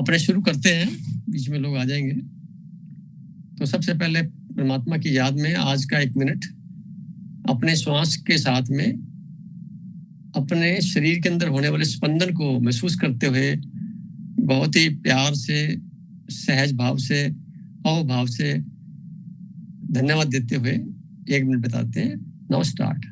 अपने शुरू करते हैं, बीच में लोग आ जाएंगे। तो सबसे पहले परमात्मा की याद में आज का 1 मिनट अपने श्वास के साथ में अपने शरीर के अंदर होने वाले स्पंदन को महसूस करते हुए बहुत ही प्यार से, सहज भाव से, अवभाव से धन्यवाद देते हुए 1 मिनट बताते हैं। Now start.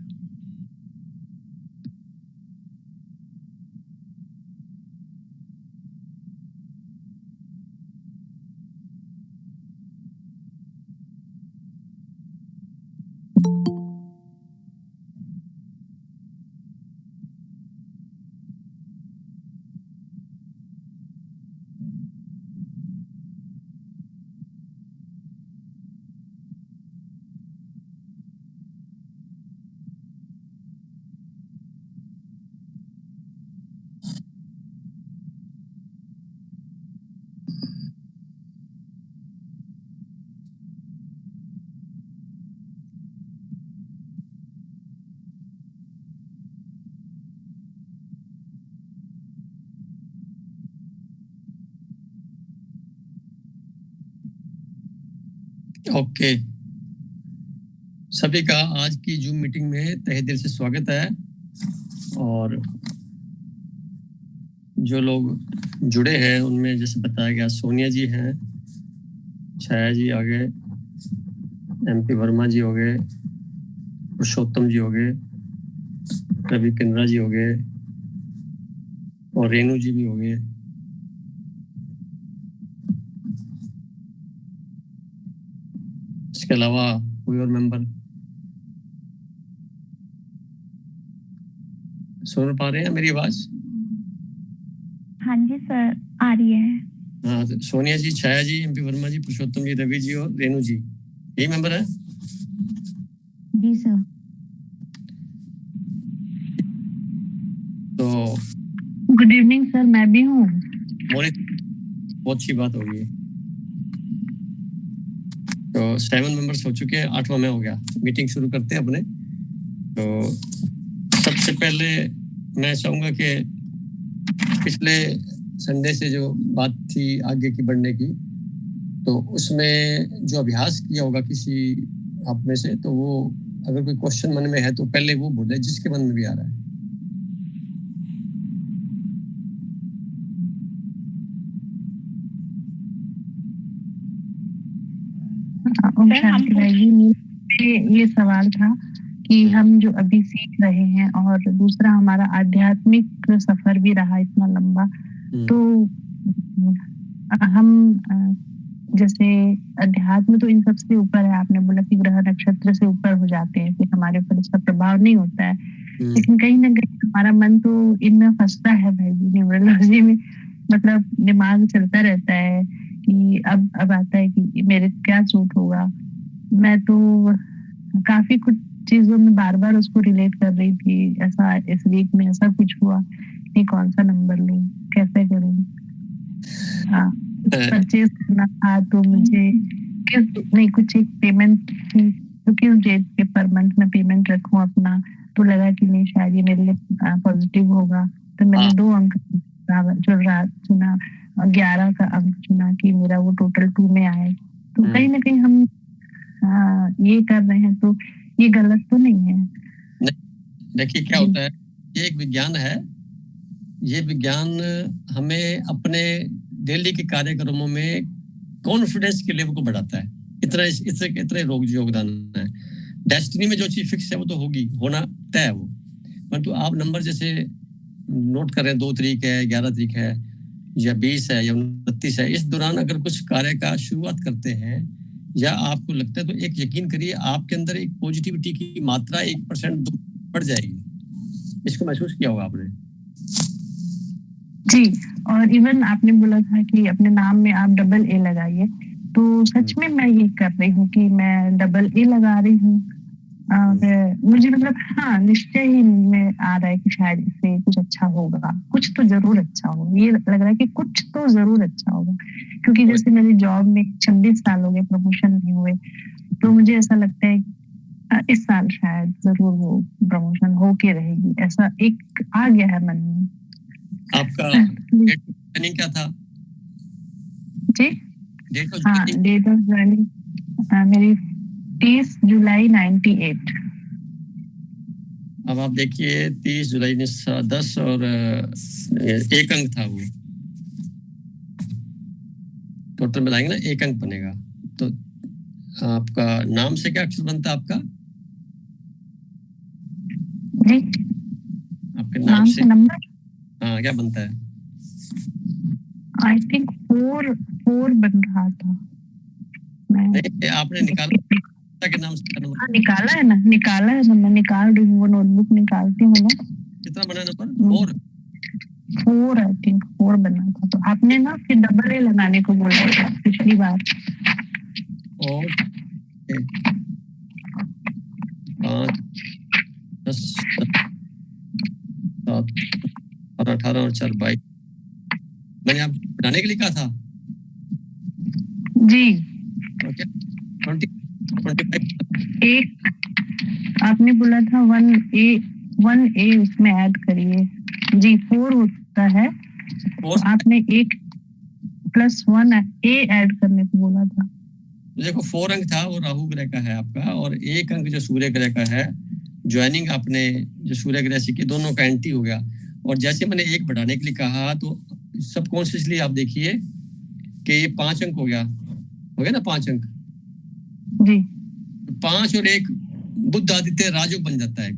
ओके, सभी का आज की जूम मीटिंग में तहे दिल से स्वागत है। और जो लोग जुड़े हैं उनमें जैसे बताया गया सोनिया जी हैं, छाया जी आ गए, MP वर्मा जी हो गए, पुरुषोत्तम जी हो गए, रवि किन्नरा जी हो गए और रेणु जी भी हो गए। इसके अलावा कोई और मेंबर सुन पा रहे हैं मेरी आवाज? हाँ जी सर, आ रही है। हाँ, तो सोनिया जी, छाया जी, MP वर्मा जी, पुरुषोत्तम जी, रवि जी और रेणु जी, यही मेंबर है? जी सर। तो गुड इवनिंग सर, मैं भी हूँ। बहुत अच्छी बात होगी। तो 7 मेंबर्स हो चुके हैं, 8वां मैं हो गया। मीटिंग शुरू करते हैं अपने। तो सबसे पहले मैं चाहूंगा कि पिछले संडे से जो बात थी आगे की बढ़ने की, तो उसमें जो अभ्यास किया होगा किसी आप में से, तो वो अगर कोई क्वेश्चन मन में है तो पहले वो बोले जिसके मन में भी आ रहा है। ओम शांति भाई जी, ये सवाल था कि हम जो अभी सीख रहे हैं और दूसरा हमारा आध्यात्मिक सफर भी रहा इतना लंबा, तो हम जैसे अध्यात्म तो इन सबसे ऊपर है। आपने बोला कि ग्रह नक्षत्र से ऊपर हो जाते हैं, फिर हमारे ऊपर इसका प्रभाव नहीं होता है, लेकिन कहीं ना कहीं हमारा मन तो इनमें फंसता है भाई जी। न्यूरोलॉजी में मतलब दिमाग चलता रहता है कि अब आता है कि मेरे क्या सूट होगा। मैं तो काफी कुछ चीजों में बार बार उसको रिलेट कर रही थी, ऐसा इस वीक में ऐसा कुछ हुआ कि कौन सा नंबर लूं, कैसे करूं। परचेज करना था तो मुझे कुछ एक पेमेंट थी, तो किस डेट पे पर मंथ में पेमेंट रखूं अपना, तो लगा कि नहीं शायद ये मेरे लिए पॉजिटिव होगा। तो मैंने 2 अंक चुना, 11 का अंक चुना कि मेरा वो टोटल 2 में आए। तो कहीं ना कहीं हम ये कर रहे हैं, तो ये गलत तो नहीं है। देखिए क्या होता है, ये एक विज्ञान है। ये विज्ञान हमें अपने डेली के कार्यक्रमों में कॉन्फिडेंस के लेवल को बढ़ाता है। इतने योगदान है। डेस्टिनी में जो चीज फिक्स है वो तो होगी, होना तय है वो। परंतु आप नंबर जैसे नोट कर रहे हैं, 2 तारीख है, 11 तारीख है, या 20 है, या 29 है, इस दौरान अगर कुछ कार्य का शुरुआत करते हैं या आपको लगता है, तो एक यकीन करिए आपके अंदर एक पॉजिटिविटी की मात्रा 1% बढ़ जाएगी। इसको महसूस किया होगा आपने? जी, और इवन आपने बोला था कि अपने नाम में आप डबल ए लगाइए, तो सच में मैं ये कर रही हूँ कि मैं डबल ए लगा रही हूँ। मुझे मतलब हाँ, निश्चय ही में आ रहा है कि शायद इससे कुछ अच्छा होगा, कुछ तो जरूर अच्छा होगा। ये लग रहा है कि कुछ तो जरूर अच्छा होगा, क्योंकि जैसे मेरी जॉब में 26 साल हो गए, प्रमोशन नहीं हुए, तो मुझे ऐसा लगता है इस साल शायद जरूर वो प्रमोशन होके रहेगी, ऐसा एक आ गया है मन में। आपका प्लानिंग क्या था? जी डेट ऑफ हाँ, ज्वाइनिंग? डेट ऑफ ज्वाइनिंग मेरी 30 जुलाई 98। अब आप देखिए 30 जुलाई 1910 और एक अंक था वो, टोटल मिलाएंगे ना एक अंक बनेगा। तो आपका नाम से क्या अक्षर बनता है आपका? जी आपके नाम से नंबर हाँ क्या बनता है? आई थिंक 4 बन रहा था। मैं नहीं, आपने निकाला के नाम से नंबर हाँ, निकाला है ना, मैं निकाल रही हूँ, वो नोटबुक निकालती हूँ ना। कितना बना नंबर? 4 आई थिंक 4 बना था। तो आपने ना फिर डबल ए लगाने को बोला था पिछली बार। ओके, 5 10 7 18 और 4 22। मैंने आप बनाने के लिए कहा था जी तो क्या 25 एक आपने बोला था 1 ए उसमें ऐड करिए। जी 4 होता है, तो आपने 1 + 1 ए ऐड करने को बोला था। देखो 4 अंक था वो राहु ग्रह का है आपका, और 1 अंक जो सूर्य ग्रह का है। ज्वाइनिंग आपने जो सूर्य ग्रह से की, दोनों का एंटी हो गया। और जैसे मैंने 1 बढ़ाने के लिए कहा तो सबकॉन्शियसली आप देखिए कि ये 5 अंक हो गया ना 5 अंक। जी 5 और 1 बुध आदित्य राजयोग बन जाता है।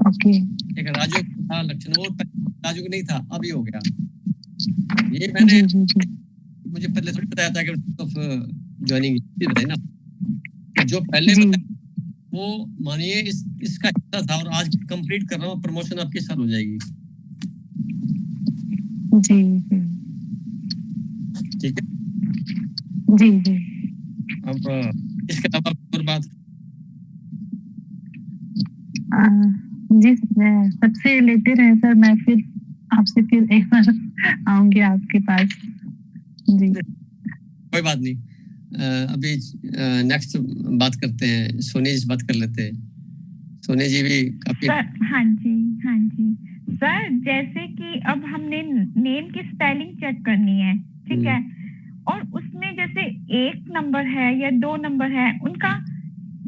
ओके एक राजयोग था लक्षण, वो राजयोग नहीं था, अब ये हो गया। ये मैंने जी मुझे पहले थोड़ी बताया था कि ज्वाइनिंग बताई ना, तो जो पहले जी बताया वो मानिए इसका हिस्सा था, और आज कंप्लीट कर रहा हूँ, प्रमोशन आपके साथ हो जाएगी। जी ठीक है जी जी अब इसके अलावा और बात? जी सबसे लेते रहे सर, मैं फिर आपसे फिर एक बार आऊंगी आपके पास। जी कोई बात नहीं। अभी नेक्स्ट बात करते हैं, सोनी जी बात कर लेते हैं। सोनी जी भी काफी सर हाँ जी सर, जैसे कि अब हमने नेम की स्पेलिंग चेक करनी है, ठीक है, और उसमें जैसे 1 नंबर है या 2 नंबर है, उनका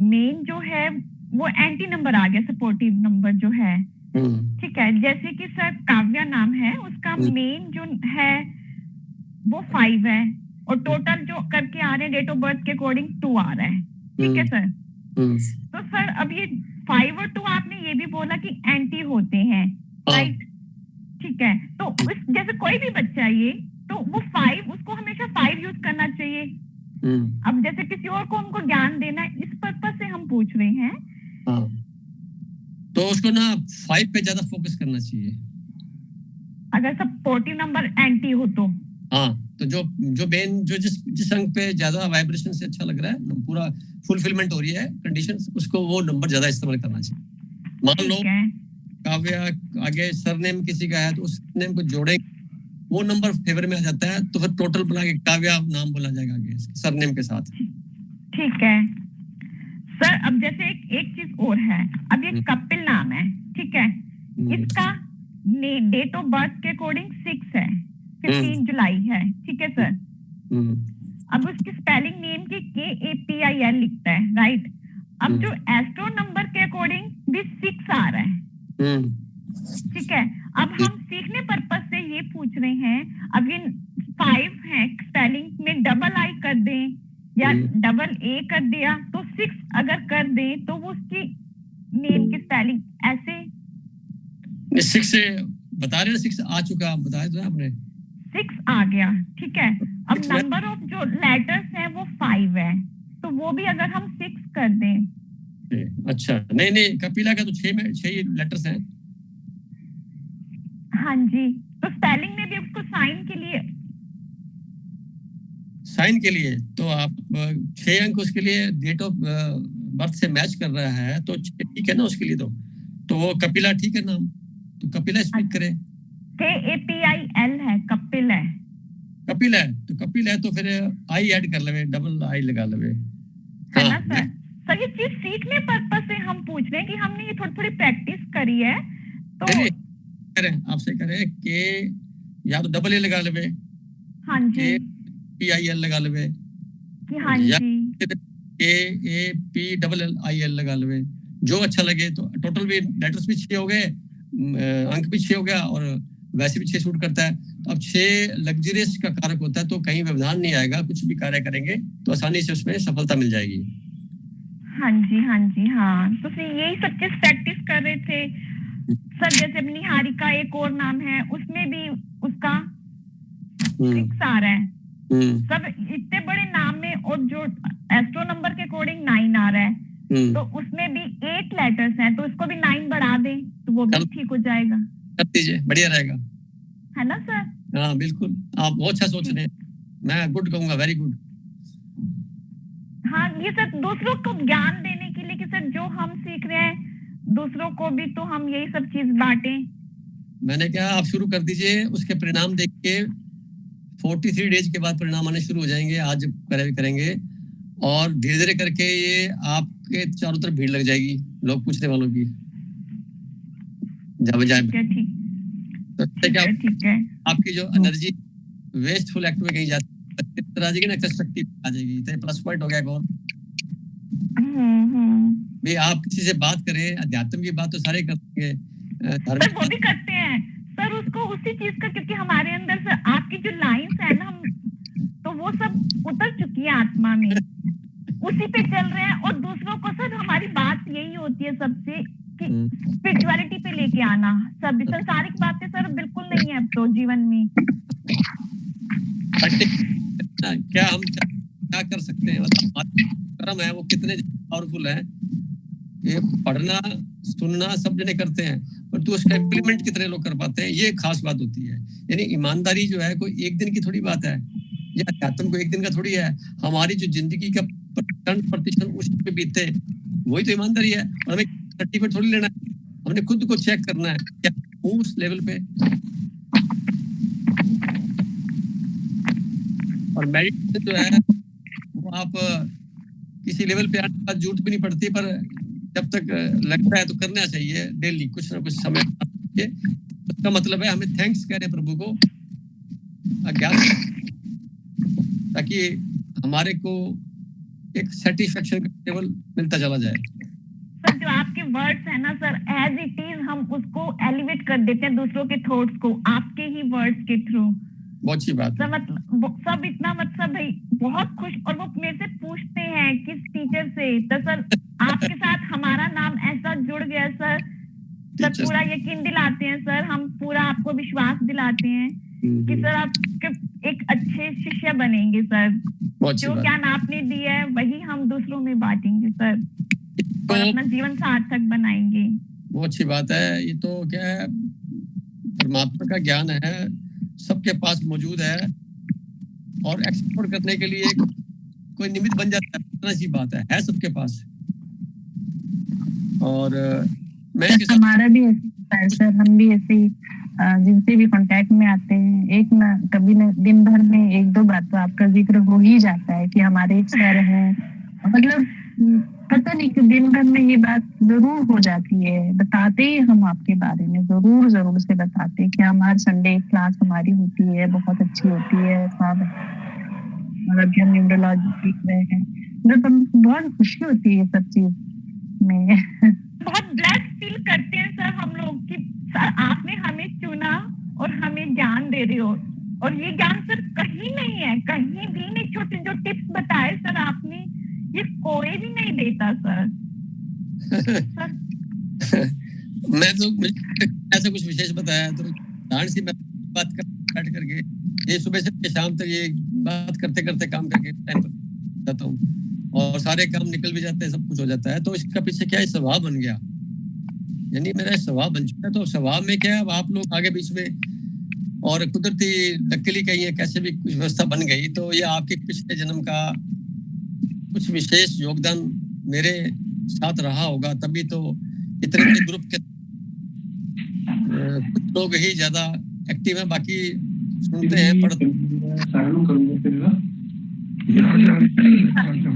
मेन जो है वो एंटी नंबर आ गया, सपोर्टिव नंबर जो है, ठीक है। जैसे कि सर काव्या नाम है, उसका मेन जो है वो 5 है, और टोटल जो करके आ रहे हैं डेट ऑफ बर्थ के अकॉर्डिंग 2 आ रहा है, ठीक है सर। तो सर अब ये 5 और 2 आपने ये भी बोला कि एंटी होते हैं, राइट, ठीक है। तो उस जैसे कोई भी बच्चा ये, तो वो 5 उसको हमेशा 5 यूज करना चाहिए। अब जैसे किसी और को हमको ज्ञान देना है, इस पर्पस से हम पूछ रहे हैं। तो उसको ना 5 पे ज्यादा फोकस करना चाहिए, अगर सपोर्टिव नंबर एंटी हो तो। हाँ, तो जो मेन जो जिस अंक पे ज्यादा वाइब्रेशन से अच्छा लग रहा है, पूरा फुलफिलमेंट हो रही है कंडीशन, उसको वो नंबर ज्यादा इस्तेमाल करना चाहिए। मान लो काव्या आगे सरनेम किसी का है, तो उस नेम को जोड़े, वो नंबर फेवर में आ जाता है, तो फिर टोटल बना के काव्या नाम बोला जाएगा आगे सरनेम के साथ। ठीक है सर। अब जैसे एक चीज और है, अब ये कपिल नाम है, ठीक है, इसका डेट ऑफ बर्थ के अकॉर्डिंग 6 है, 15 जुलाई है, ठीक है सर। अब उसकी स्पेलिंग नेम की KAPIL लिखता है, राइट। अब जो एस्ट्रो नंबर के अकॉर्डिंग भी 6 आ रहा है, ठीक है। अब हम सीखने पर्पस से ये पूछ रहे हैं, अब ये 5 है, स्पेलिंग में डबल I कर दें या डबल A कर दिया, तो 6 अगर कर दें तो वो उसकी नेम की स्पेलिंग ऐसे 6 से बता रहे हैं, 6 आ चुका, बताया तो आपने 6 आ गया, ठीक है। अब नंबर ऑफ जो लेटर्स हैं वो 5 है, तो वो भी अगर हम 6 कर दें। अच्छा, नहीं कपिला का तो 6 ही लेटर्स हैं। हाँ जी, तो स्पेलिंग में भी उसको साइन के लिए तो आप 6 अंक उसके लिए डेट ऑफ बर्थ से मैच कर रहा है, तो ठीक है ना उसके लिए। तो वो कपिला ठीक है नाम, तो कपिला स्पीक करे। KAPIL है, कपिल है। कपिल है तो फिर आई ऐड कर लेवे, डबल आई लगा लेवे, है ना सर। सर ये चीज सीखने पर्पस से हम पूछ रहे हैं कि हमने ये थोड़ी प्रैक्टिस करी है, तो करें आपसे करें कि या तो डबल ए लगा लेवे, हाँ जी PIL लगा लेवे कि हाँ या जी KAPIL लगा लेवे, जो अच्छा लगे। तो टोटल भी लेटर्स भी 6 हो गए, अंक भी 6 हो गया और वैसे भी 6 सूट करता है। तो अब 6 लग्जरियस का कारक होता है, तो कहीं व्यवधान नहीं आएगा। कुछ भी कार्य करेंगे तो आसानी से उसमें सफलता मिल जाएगी। हाँ जी हाँ जी हाँ, तो फिर यही सब चीज प्रैक्टिस कर रहे थे सर। जैसे अपनी निहारिका एक और नाम है, उसमें भी उसका 6 आ रहा है। सब इतने बड़े नाम में, और जो एस्ट्रो नंबर के अकॉर्डिंग 9 आ रहा है, तो उसमें भी 8 लेटर्स हैं, तो उसको भी 9 बढ़ा दें तो वो भी ठीक हो जाएगा। कर दीजिए, बढ़िया रहेगा, है ना सर? हाँ बिल्कुल, आप बहुत अच्छा सोच रहे हैं। मैं गुड कहूंगा, वेरी गुड। हाँ, ये सब दूसरों को ज्ञान देने के लिए कि सर जो हम सीख रहे हैं दूसरों को भी तो हम यही सब चीज बांटें। मैंने कहा आप शुरू कर दीजिए, उसके परिणाम देख के 43 डेज के बाद परिणाम आने शुरू हो जाएंगे। आज करेंगे और धीरे धीरे करके ये आपके चारों तरफ भीड़ लग जाएगी लोग पूछने वालों की। जब जाए ठीक है। आपकी जो एनर्जी वेस्टफुल एक्ट में कहीं जाती आ जाएगी ना, कंस्ट्रक्टिव आ जाएगी, तो प्लस पॉइंट हो गया एक और। भाई आप किसी से बात करें, अध्यात्म की बात तो सारे करते हैं, सर वो भी करते हैं सर, उसको उसी चीज का, क्योंकि हमारे अंदर से आपकी जो लाइंस है ना, तो वो सब उतर चुकी है आत्मा में, उसी पे चल रहे हैं। और दूसरों को सर हमारी बात यही होती है सबसे कि स्पिरिचुअलिटी पे लेके आना। सब संसारिक बातें सर बिल्कुल नहीं है अब तो जीवन में। क्या हम क्या कर सकते हैं, मतलब कर्म है वो कितने पावरफुल है। ये पढ़ना सुनना सब जने करते हैं, पर तो उसका इम्प्लीमेंट कितने लोग कर पाते हैं, ये खास बात होती है। यानी ईमानदारी जो है कोई एक दिन की थोड़ी बात है, ये अध्यात्म को एक दिन का थोड़ी है। हमारी जो जिंदगी का 50% उस पे बीते, वही तो ईमानदारी है। और हमें सर्टिफिकेट थोड़ी लेना है, हमने खुद को चेक करना है क्या हूँ उस लेवल पे। और मेडिटेशन जो है वो आप किसी लेवल पे आने के बाद जरूरत भी नहीं पड़ती, पर जब तक लगता है तो करना चाहिए डेली कुछ ना कुछ समय। उसका मतलब है हमें थैंक्स कह रहे हैं प्रभु को अज्ञात, ताकि हमारे को एक सेटिस्फेक्शन का लेवल मिलता चला जाए। सर जो आपके वर्ड्स है ना सर, एज इट इज हम उसको एलिवेट कर देते हैं दूसरों के थॉट्स को आपके ही वर्ड्स के थ्रू। बहुत अच्छी बात है। मतलब सब इतना मतलब भाई बहुत खुश, और वो मेरे से पूछते हैं किस टीचर से, तो सर आपके साथ हमारा नाम ऐसा जुड़ गया सर। सर पूरा यकीन दिलाते हैं सर, हम पूरा आपको विश्वास दिलाते हैं कि सर आप एक अच्छे शिष्य बनेंगे सर। जो ज्ञान आपने दिया है वही हम दूसरों में बांटेंगे सर, और अपना जीवन सार्थक बनाएंगे। बहुत अच्छी बात है। ये तो क्या है, परमात्मा का ज्ञान है, सबके पास मौजूद है, और एक्सप्लोर करने के लिए कोई निमित्त बन जाता है, इतना सी बात है सबके पास। और मैं हमारा भी ऐसे सर, हम भी ऐसे जिनसे भी कांटेक्ट में आते हैं, एक ना कभी ना दिन भर में 1-2 बार तो आपका जिक्र हो ही जाता है कि हमारे एक सर हैं। मतलब पता नहीं कि दिन भर में ये बात जरूर हो जाती है, बताते ही हम आपके बारे में जरूर से बताते हैं कि हमारे संडे क्लास हमारी होती है, बहुत अच्छी होती है सब, और अभी हम न्यूरोलॉजी सीख रहे हैं। मतलब बहुत खुशी होती है सब चीज में। बहुत ब्लेस्ड फील करते हैं सर हम लोग कि सर आपने हमें चुना और हमें ज्ञान दे रहे हो, और ये ज्ञान सर कहीं नहीं है, कहीं भी नहीं। छोटे जो टिप्स बताए सर आपने, ये कोई भी नहीं देता सर। मैं तो ऐसा कुछ विशेष बताया तो ध्यान से मैं बात बैठ करके ये सुबह से शाम तक ये बात करते करते काम करके टाइम पर जाता हूँ, और सारे काम निकल भी जाते हैं, सब कुछ हो जाता है। तो इसका पीछे क्या है, स्वभाव बन गया, यानी मेरा स्वभाव बन चुका है। तो स्वभाव में क्या है, आप लोग आगे बीच में, और कुदरती लकीली कही है कैसे भी कुछ व्यवस्था बन गई। तो ये आपके पिछले जन्म का कुछ विशेष योगदान मेरे साथ रहा होगा, तभी तो इतने बड़े ग्रुप के कुछ लोग ही ज्यादा एक्टिव हैं, बाकी सुनते हैं पढ़ते।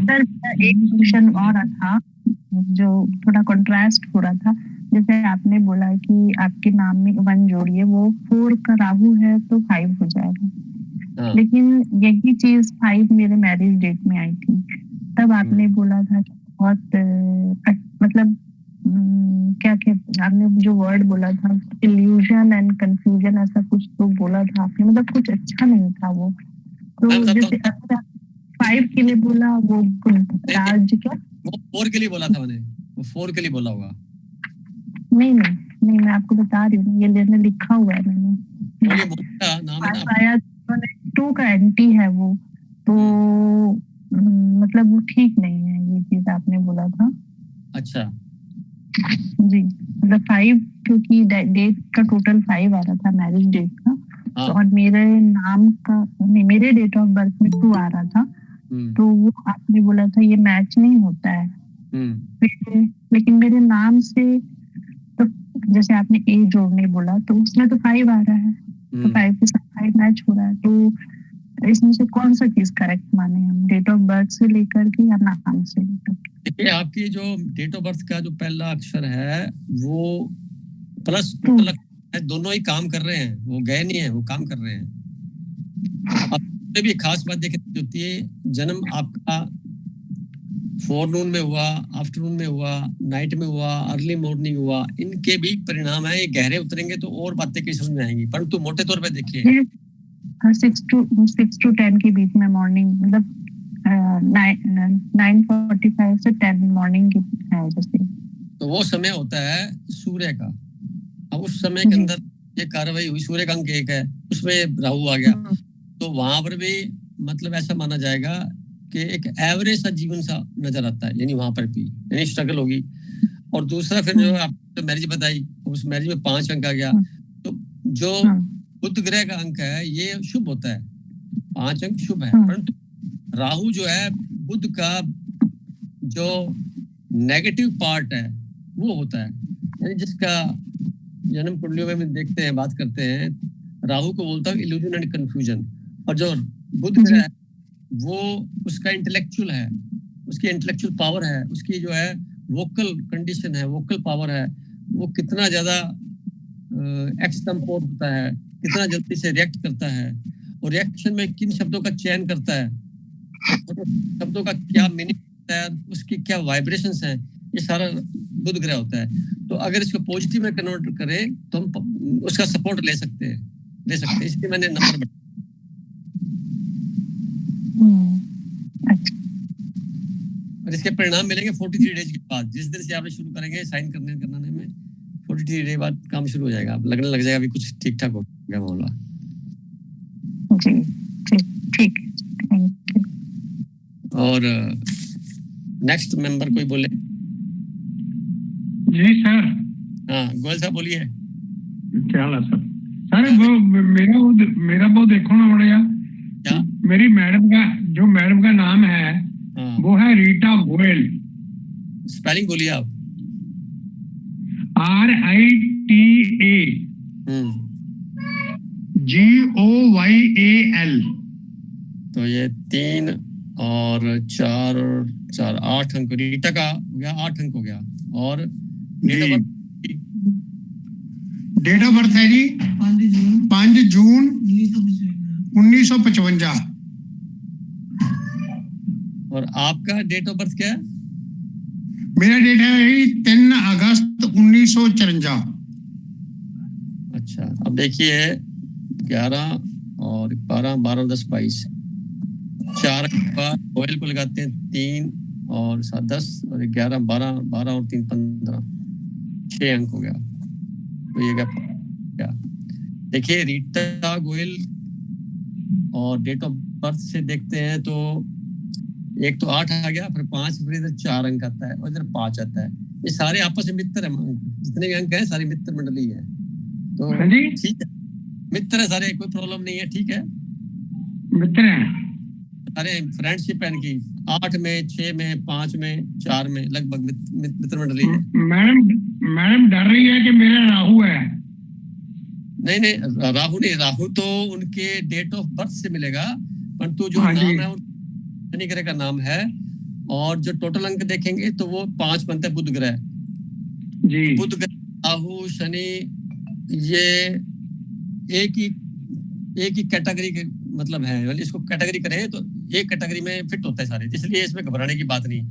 सर एक क्वेश्चन और था जो थोड़ा कंट्रास्ट हो रहा था। जैसे आपने बोला कि आपके नाम में 1 जोड़िए, वो 4 का राहु है तो 5 हो जाएगा। हाँ लेकिन यही चीज 5 मेरे मैरिज डेट में आई थी। तब आपने बोला था कि बहुत मतलब क्या कहते आपने जो वर्ड बोला था, इल्यूजन एंड कंफ्यूजन, ऐसा कुछ तो बोला था आपने, मतलब कुछ अच्छा नहीं था वो। तो मैं बताता जैसे हूँ। अगर 5 के लिए बोला वो राज क्या, वो 4 के लिए बोला था मैंने, वो 4 के लिए बोला होगा। नहीं नहीं नहीं, मैं आपको बता रही हूँ, ये लेने लिखा हुआ है मैंने। बोलिए, मोनिका नाम है ना 5 आपका? आया, 2 का एंटी है वो, तो मतलब वो ठीक नहीं है, ये चीज आपने बोला था। अच्छा। जी, मतलब 5, क्योंकि डेट का टोटल 5 आ रहा था मैरिज डेट का, हाँ। तो और मेरे नाम का नहीं, मेरे डेट ऑफ बर्थ में 2 आ रहा था, तो वो आपने बोला था ये मैच नहीं होता है। लेकिन मेरे नाम से तो जैसे आपने ए जोड़ने बोला, तो उसमें तो 5 आ रहा है, तो 5 के साथ 5 मैच हो रहा है, तो इसमें से कौन सा चीज करेक्ट माने हम, डेट ऑफ बर्थ से लेकर के या नाम से लेकर? देखिए, आपकी जो डेट ऑफ बर्थ का जो पहला अक्षर है वो प्लस टोटल है, दोनों ही काम कर रहे हैं, वो गए नहीं है, वो काम कर रहे हैं। अब भी खास बात देखनी होती है, जन्म आपका फोरनून में हुआ, आफ्टरनून में हुआ, नाइट में हुआ, अर्ली मॉर्निंग हुआ, इनके भी परिणाम है, ये गहरे उतरेंगे तो और बातें की समझ में आएंगी, परंतु मोटे तौर पे देखिए 6 to 10 के बीच में मॉर्निंग, मतलब 9:45 से 10 मॉर्निंग की है जैसे, तो वो समय होता है सूर्य का। अब उस समय के अंदर ये कार्रवाई हुई, सूर्य का अंक 1 है, उसमें राहु आ गया, तो वहां पर भी मतलब ऐसा माना जाएगा कि एक एवरेज सा जीवन सा नजर आता है, यानी वहां पर भी यानी स्ट्रगल होगी। और दूसरा फिर जो आपने मैरिज बताई, उस मैरिज में 5 अंक आ गया, तो जो बुध ग्रह का अंक है ये शुभ होता है, 5 अंक शुभ है, परंतु राहु जो है बुध का जो नेगेटिव पार्ट है वो होता है, यानी जिसका जन्म कुंडलियों में हम देखते हैं, बात करते हैं, राहु को बोलता हूँ इल्यूजन एंड कंफ्यूजन। और जो बुध ग्रह है वो उसका इंटेलेक्चुअल है, उसकी इंटेलेक्चुअल पावर है, उसकी जो है वोकल कंडीशन है, वोकल पावर है, वो कितना ज्यादा एक्सटेम्पोर होता है, कितना जल्दी से रिएक्ट करता है, और रिएक्शन में किन शब्दों का चयन करता है, शब्दों का क्या मीनिंग होता है, उसकी क्या वाइब्रेशंस हैं, ये सारा बुध ग्रह होता है। तो अगर इसको पॉजिटिव में कन्वर्ट करें तो हम उसका सपोर्ट ले सकते हैं, इसलिए मैंने नंबर और इसके परिणाम मिलेंगे 43 डेज के बाद, जिस दिन से आप शुरू करेंगे साइन करने में 43 डे बाद काम शुरू हो जाएगा, लगने लग जाएगा अभी कुछ ठीक ठाक हो गया मामला। जी ठीक, थैंक यू। और नेक्स्ट मेंबर कोई बोले? जी सर। हाँ गोयल साहब बोलिए। क्या हाल है सर? सर वो मेरा वो देखो ना बढ़िया, क्या मेरी मैडम का नाम है वो है रीटा गोयल। स्पेलिंग बोलिए आप। RITAGOYAL। तो ये 3 और 4 और 4 8 अंक रीटा का हो गया, 8 अंक हो गया। और डेट ऑफ बर्थ है जी 5 जून 1955। और आपका डेट ऑफ बर्थ क्या है? मेरा डेट है 3 अगस्त 1954। अच्छा, अब देखिए 11 और 12 12 10 22 4 ऑयल को लगाते हैं, 3 और 7 10 और 11 12 12 और 3 15 6 अंक हो गया। तो ये क्या देखिए, रीटा गोयल और डेट ऑफ बर्थ से देखते हैं तो एक तो 8 आ गया, फिर 5, फिर इधर 4 अंक आता है और इधर 5 आता है। ये सारे आपस में मित्र है, जितने भी अंक है सारी मित्र मंडली है, तो ठीक है, मित्र है सारे, कोई प्रॉब्लम नहीं है, ठीक है, मित्र हैं सारे फ्रेंडशिप है इनकी। 8 में 6 में 5 में 4 में लगभग मित्र मंडली है। मैडम डर रही है कि मेरा राहु है। नहीं राहु नहीं, राहु तो उनके डेट ऑफ बर्थ से मिलेगा, परंतु जो नाम है शनि ग्रह का नाम है, और जो टोटल अंक देखेंगे तो वो 5 बनता है बुध ग्रह जी। बुध ग्रह, राहु, शनि, ये एक ही कैटेगरी के मतलब है, मतलब इसको कैटेगरी करें तो एक कैटेगरी में फिट होता है सारे, इसलिए इसमें घबराने की बात नहीं।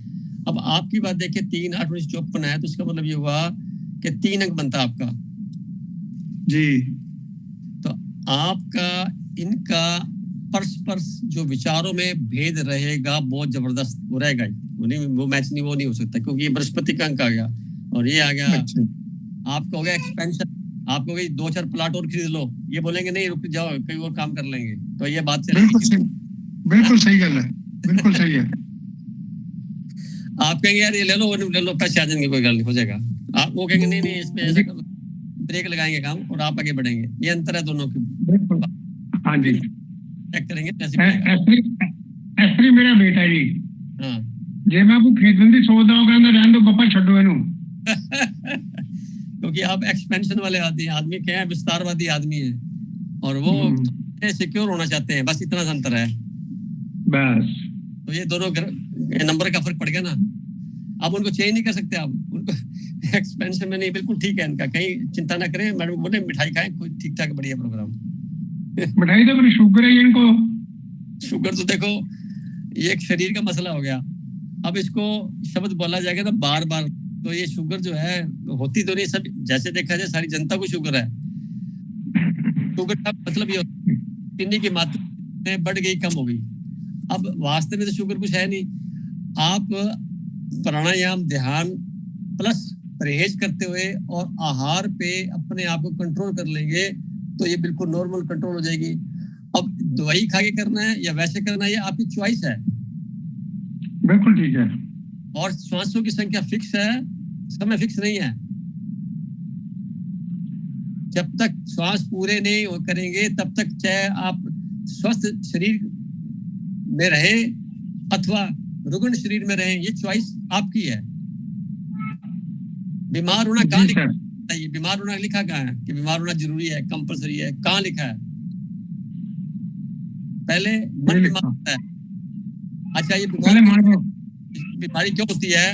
अब आपकी बात देखिए 3 8 19 54 है, तो इसका मतलब ये हुआ कि 3 अंक बनता है आपका। जी तो आपका इनका परस्पर जो विचारों में भेद रहेगा बहुत जबरदस्त, वो रहेगा ही, वो मैच नहीं, वो नहीं हो सकता, क्योंकि ये बृहस्पति का अंक आ गया और ये आ गया अच्छा आपका हो गया एक्सपेंशन। आपको गई 2-4 प्लाट और खरीद लो, ये बोलेंगे नहीं रुक जाओ कहीं और काम कर लेंगे, तो ये बात चलेगी। बिल्कुल सही गल है, बिल्कुल सही है। आप कहेंगे यार ये ले लो पैसे आ जाएंगे, कोई गल नहीं, हो जाएगा। आप वो कहेंगे नहीं इसमें ऐसा करो, ब्रेक लगाएंगे काम और आप आगे बढ़ेंगे। ये अंतर है दोनों की। बिल्कुल हाँ जी। चेक करेंगे कैसे बनेगा। ਐਸਰੀ ਮੇਰਾ ਬੇਟਾ ਜੀ, हाँ ਜੇ ਮੈਂ ਕੋਈ ਖਰੀਦਣ ਦੀ ਸੋਚਦਾ ਹਾਂ ਕਹਿੰਦਾ ਰਹਿਣ ਦੋ ਪਾਪਾ ਛੱਡੋ ਇਹਨੂੰ। क्योंकि आप एक्सपेंशन वाले आदमी क्या है, विस्तारवादी आदमी है, और वो सिक्योर होना चाहते हैं, बस इतना अंतर है बस। तो ये दोनों नंबर का फर्क पड़ गया ना। आप उनको चेंज नहीं कर सकते, आप उनको एक्सपेंशन में नहीं, बिल्कुल ठीक है इनका, कहीं चिंता ना करें। मैडम बोले मिठाई खाएं, कोई ठीक ठाक बढ़िया प्रोग्राम। मिठाई तो फिर शुगर है इनको। शुगर तो देखो ये एक शरीर का मसला हो गया। अब इसको शब्द बोला जाएगा ना बार बार, तो ये शुगर जो है होती तो नहीं, सब जैसे देखा जाए सारी जनता को शुगर है। शुगर का मतलब ये चीनी की मात्रा बढ़ गई, कम हो गई। अब वास्तव में तो शुगर कुछ है नहीं। आप प्राणायाम, ध्यान प्लस परहेज करते हुए और आहार पे अपने आप को कंट्रोल कर लेंगे तो ये बिल्कुल नॉर्मल कंट्रोल हो जाएगी। अब दवाई खा के करना है या वैसे करना है, ये आपकी चॉइस है। बिल्कुल ठीक है। और श्वासों की संख्या फिक्स है, समय फिक्स नहीं है। जब तक श्वास पूरे नहीं करेंगे तब तक चाहे आप स्वस्थ शरीर में रहे अथवा रुग्ण शरीर में रहे, ये चॉइस आपकी है। बीमार होना कहाँ लिखा है? बीमार होना लिखा कहाँ है कि बीमार होना जरूरी है, कंपलसरी है? कहाँ लिखा है? पहले मन बीमार होता है। अच्छा ये बीमारी क्यों होती है?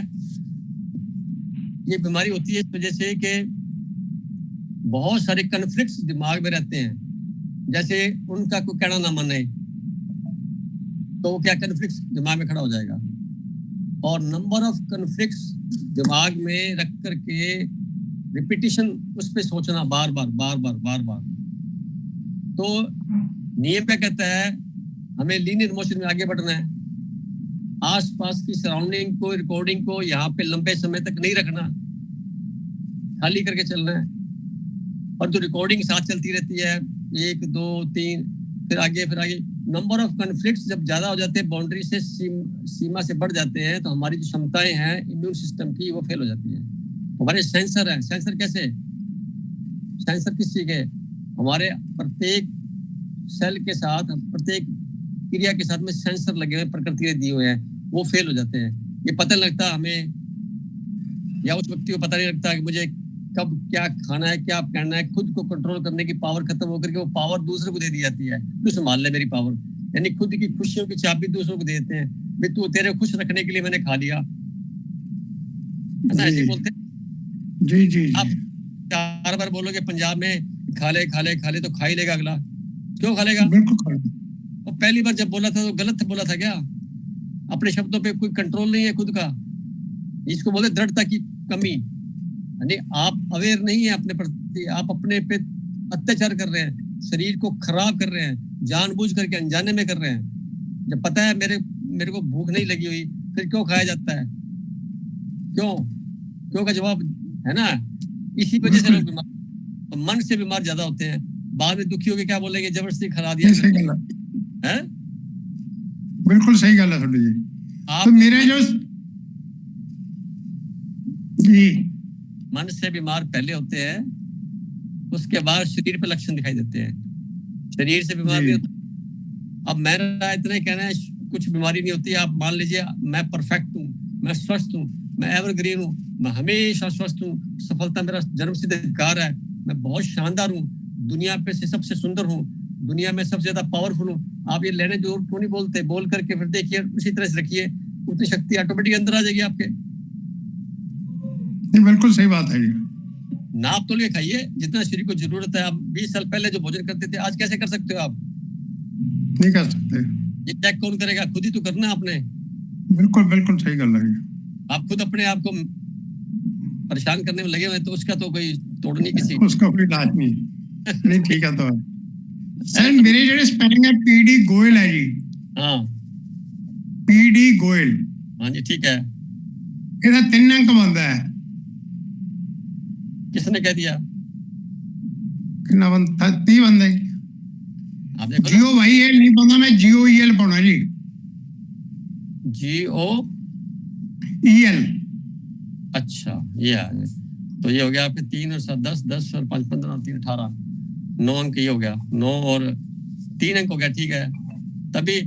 ये बीमारी होती है इस वजह से कि बहुत सारे कॉन्फ्लिक्ट्स दिमाग में रहते हैं। जैसे उनका कोई कहना ना माने तो वो क्या कॉन्फ्लिक्ट्स दिमाग में खड़ा हो जाएगा, और नंबर ऑफ कॉन्फ्लिक्ट्स दिमाग में रख करके रिपीटिशन, उस पे सोचना बार बार। तो नियम क्या कहता है? हमें लीनियर मोशन में आगे बढ़ना है। आसपास की सराउंडिंग को, रिकॉर्डिंग को यहाँ पे लंबे समय तक नहीं रखना, खाली करके चलना है। और जो रिकॉर्डिंग साथ चलती रहती है 1 2 3 फिर आगे। नंबर ऑफ कॉन्फ्लिक्ट्स जब ज्यादा हो जाते हैं, बाउंड्री से सीमा से बढ़ जाते हैं, तो हमारी जो क्षमताएं हैं इम्यून सिस्टम की वो फेल हो जाती है। हमारे सेंसर है। सेंसर कैसे? सेंसर किस चीज के? हमारे प्रत्येक सेल के साथ, प्रत्येक क्रिया के साथ में सेंसर लगे हुए, प्रकृति ने दिए हुए हैं, वो फेल हो जाते हैं। ये पता नहीं लगता हमें, या उस व्यक्ति को पता नहीं लगता कि मुझे कब क्या खाना है, क्या पहनना है। खुद को कंट्रोल करने की पावर खत्म होकर के वो पावर दूसरे को दे दी जाती है। तू संभाल ले मेरी पावर, यानी खुद की खुशियों की चाबी दूसरों को देते हैं। भाई तू, तेरे खुश रखने के लिए मैंने खा लिया, है ना? ऐसे बोलते हैं। जी। आप 4 बार बोलोगे पंजाब में खा ले तो खा ही लेगा अगला। क्यों खा लेगा? बिल्कुल। और पहली बार जब बोला था तो गलत बोला था क्या? अपने शब्दों पे कोई कंट्रोल नहीं है खुद का। इसको बोले दृढ़ता की कमी। यानी आप अवेयर नहीं है अपने प्रति, आप अपने पे अत्याचार कर रहे हैं, शरीर को खराब कर रहे हैं, जानबूझ करके अनजाने में कर रहे हैं। जब पता है मेरे को भूख नहीं लगी हुई, फिर क्यों खाया जाता है? क्यों का जवाब है ना। इसी वजह से लोग बीमार, तो मन से बीमार ज्यादा होते हैं। बाद में दुखी होके क्या बोलेंगे? जबरदस्ती खा दिया है। बिल्कुल सही गल है थोड़ी जी। आप तो मेरे जो जी मन से बीमार पहले होते हैं, उसके बाद शरीर पे लक्षण दिखाई देते हैं। शरीर से बीमार नहीं होता। अब मेरा इतना ही कहना है, कुछ बीमारी नहीं होती। आप मान लीजिए मैं परफेक्ट हूँ, मैं स्वस्थ हूँ, मैं एवरग्रीन हूँ, मैं हमेशा स्वस्थ हूँ, सफलता मेरा जन्मसिद्ध अधिकार है, मैं बहुत शानदार हूँ, दुनिया पे से सबसे सुंदर हूँ, दुनिया में सबसे ज्यादा पावरफुल हूँ। आप ये लेने जोर क्यों नहीं बोलते? बोल करके फिर देखिए, उसी तरह से रखिए, उतनी शक्ति ऑटोमेटिक अंदर आ जाएगी आपके। बिल्कुल सही बात है जी। नाप तोल के खाइए जितना शरीर को जरूरत है। आप 20 साल पहले जो भोजन करते थे, आज कैसे कर सकते हो आप? नहीं कर सकते। ये चेक कौन करेगा? खुद ही तो करना है आपने। बिल्कुल बिल्कुल सही गल है। आप खुद अपने आप को परेशान करने में लगे हुए हैं, तो उसका तो कोई तोड़ नहीं किसी। उसका कोई इलाज नहीं। नहीं ठीक है। तो सर मेरे ਜਿਹੜੇ स्पेलिंग है पीडी गोयल है जी। हाँ पीडी गोयल। हाँ जी ठीक है। ਇਹਦਾ 3 अंक बनता है। किसने कह दिया? कितना बनता? 30 बनता है। आप देखो जियो भाई एल नहीं पाना, मैं जियो ई एल पाना जी। GO E L. अच्छा ये आ गया। तो ये हो गया आपके 3 और 7 10, 10 और 5 15 और 3 18, 9 अंक ये हो गया। 9 और 3 अंक हो गया। ठीक है, तभी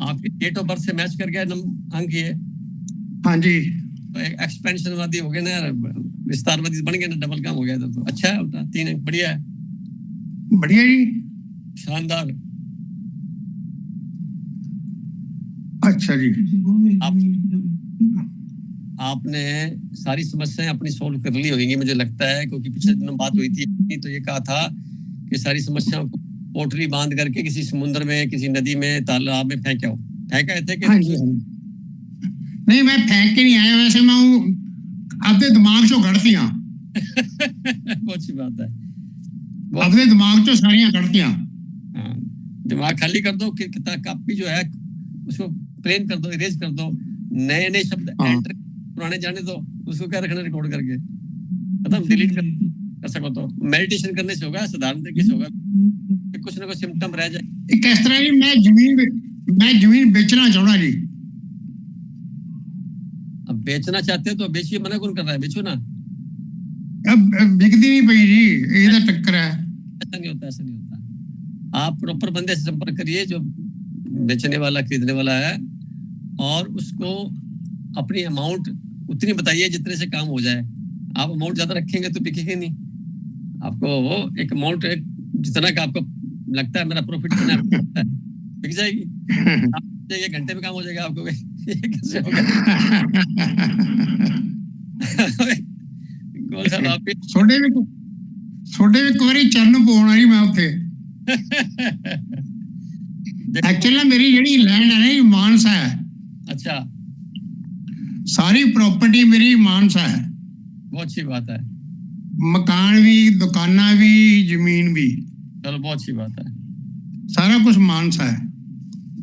आपकी डेट ऑफ बर्थ से मैच कर गया अंक ये। हाँ जी। तो एक एक्सपेंशनवादी हो गए ना, विस्तारवादी बन गए ना, डबल काम हो गया। तो अच्छा है उल्टा 3 अंक, बढ़िया है, बढ़िया जी। शानदार। अच्छा जी। आपने सारी समस्याएं अपनी सोल्व कर ली होंगी मुझे लगता है, क्योंकि पिछले दिनों बात हुई थी तो ये कहा था कि सारी समस्याओं को पोटली बांध करके किसी समुद्र में, किसी नदी में, तालाब में फेंका थे कि हाँ जी। नहीं मैं फेंक के नहीं आया, वैसे मैं अपने दिमाग चो कड़तियां। बहुत अच्छी बात है। अपने दिमाग चो सारियां कड़तियां। दिमाग खाली कर दो, किताब कापी जो है उसको प्लेन कर दो, इरेज कर दो, नए नए शब्द एंटर, पुराने जाने दो, उसको क्या रखना रिकॉर्ड करके, खत्म, डिलीट कर सको तो। मेडिटेशन करने से होगा, साधारण तरीके से होगा, कुछ ना कुछ सिम्टम रह जाए। किस तरह जी मैं जमीन बेचना चाहना जी। अब बेचना चाहते हो तो बेचिए, मना कौन कर रहा है? बेचो ना। अब बिकती नहीं पई जी, ये तो टक्कर है। ऐसा नहीं होता, ऐसा नहीं होता। आप प्रॉपर बंदे से संपर्क करिए जो बेचने वाला, खरीदने वाला है, और उसको अपनी अमाउंट उतनी बताइए जितने से काम हो जाए। आप अमाउंट ज्यादा रखेंगे तो बिकेंगे नहीं। आपको वो एक अमाउंट जितना का आपको लगता है मेरा प्रॉफिट इतना है, बिक जाएगी। एक घंटे में काम हो जाएगा आपको। ये कैसे होगा? गोल साहब आप छोटे भी एक बारी चरण पाउण वाली मैं उत्थे। एक्चुअली मेरी जेडी लैंड है ना मानसा है। अच्छा, सारी प्रॉपर्टी मेरी मानसा है। बहुत अच्छी बात है। मकान भी, दुकाना भी, जमीन भी। चलो बहुत अच्छी बात है। सारा कुछ मानसा है।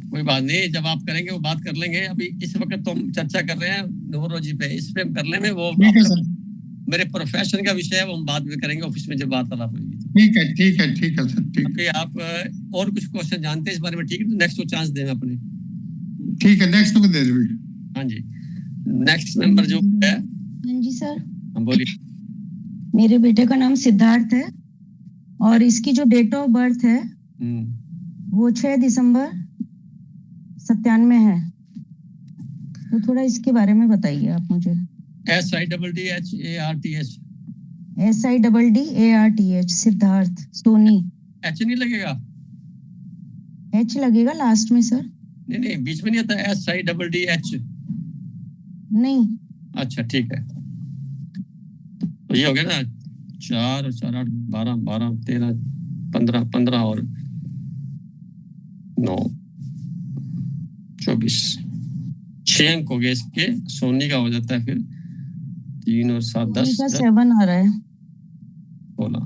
कोई बात नहीं, जब आप करेंगे वो बात कर लेंगे। अभी इस वक्त तो हम चर्चा कर रहे हैं न्यूरोलॉजी पे, इस पे हम कर लेंगे। वो ठीक है सर। मेरे प्रोफेशन का विषय है, वो हम बाद में करेंगे ऑफिस में जब बात होगी। ठीक है ठीक है ठीक है सर। ठीक है। आप और कुछ क्वेश्चन जानते हैं इस बारे में? ठीक है, तो नेक्स्ट को चांस दें अपने। ठीक है, नेक्स्ट को दे दो। हाँ जी, नेक्स्ट नंबर जो है। हाँ जी सर। हम बोलिए। मेरे बेटे का नाम सिद्धार्थ है और इसकी जो डेट ऑफ बर्थ है वो 6 दिसंबर 97 है। तो थोड़ा इसके बारे में बताइए आप मुझे। SIDDHARTH। SIDDARTH Siddharth Soni. H नहीं लगेगा? H लगेगा लास्ट में सर। नहीं बीच में नहीं आता SIDDH? नहीं। अच्छा ठीक है, तो ये हो गया ना 4 और 4 8 12 12 13 15 15 और 9 24, 6 अंक हो गए इसके। सोनी का हो जाता है फिर 3 और 7 10 7 आ रहा है 16।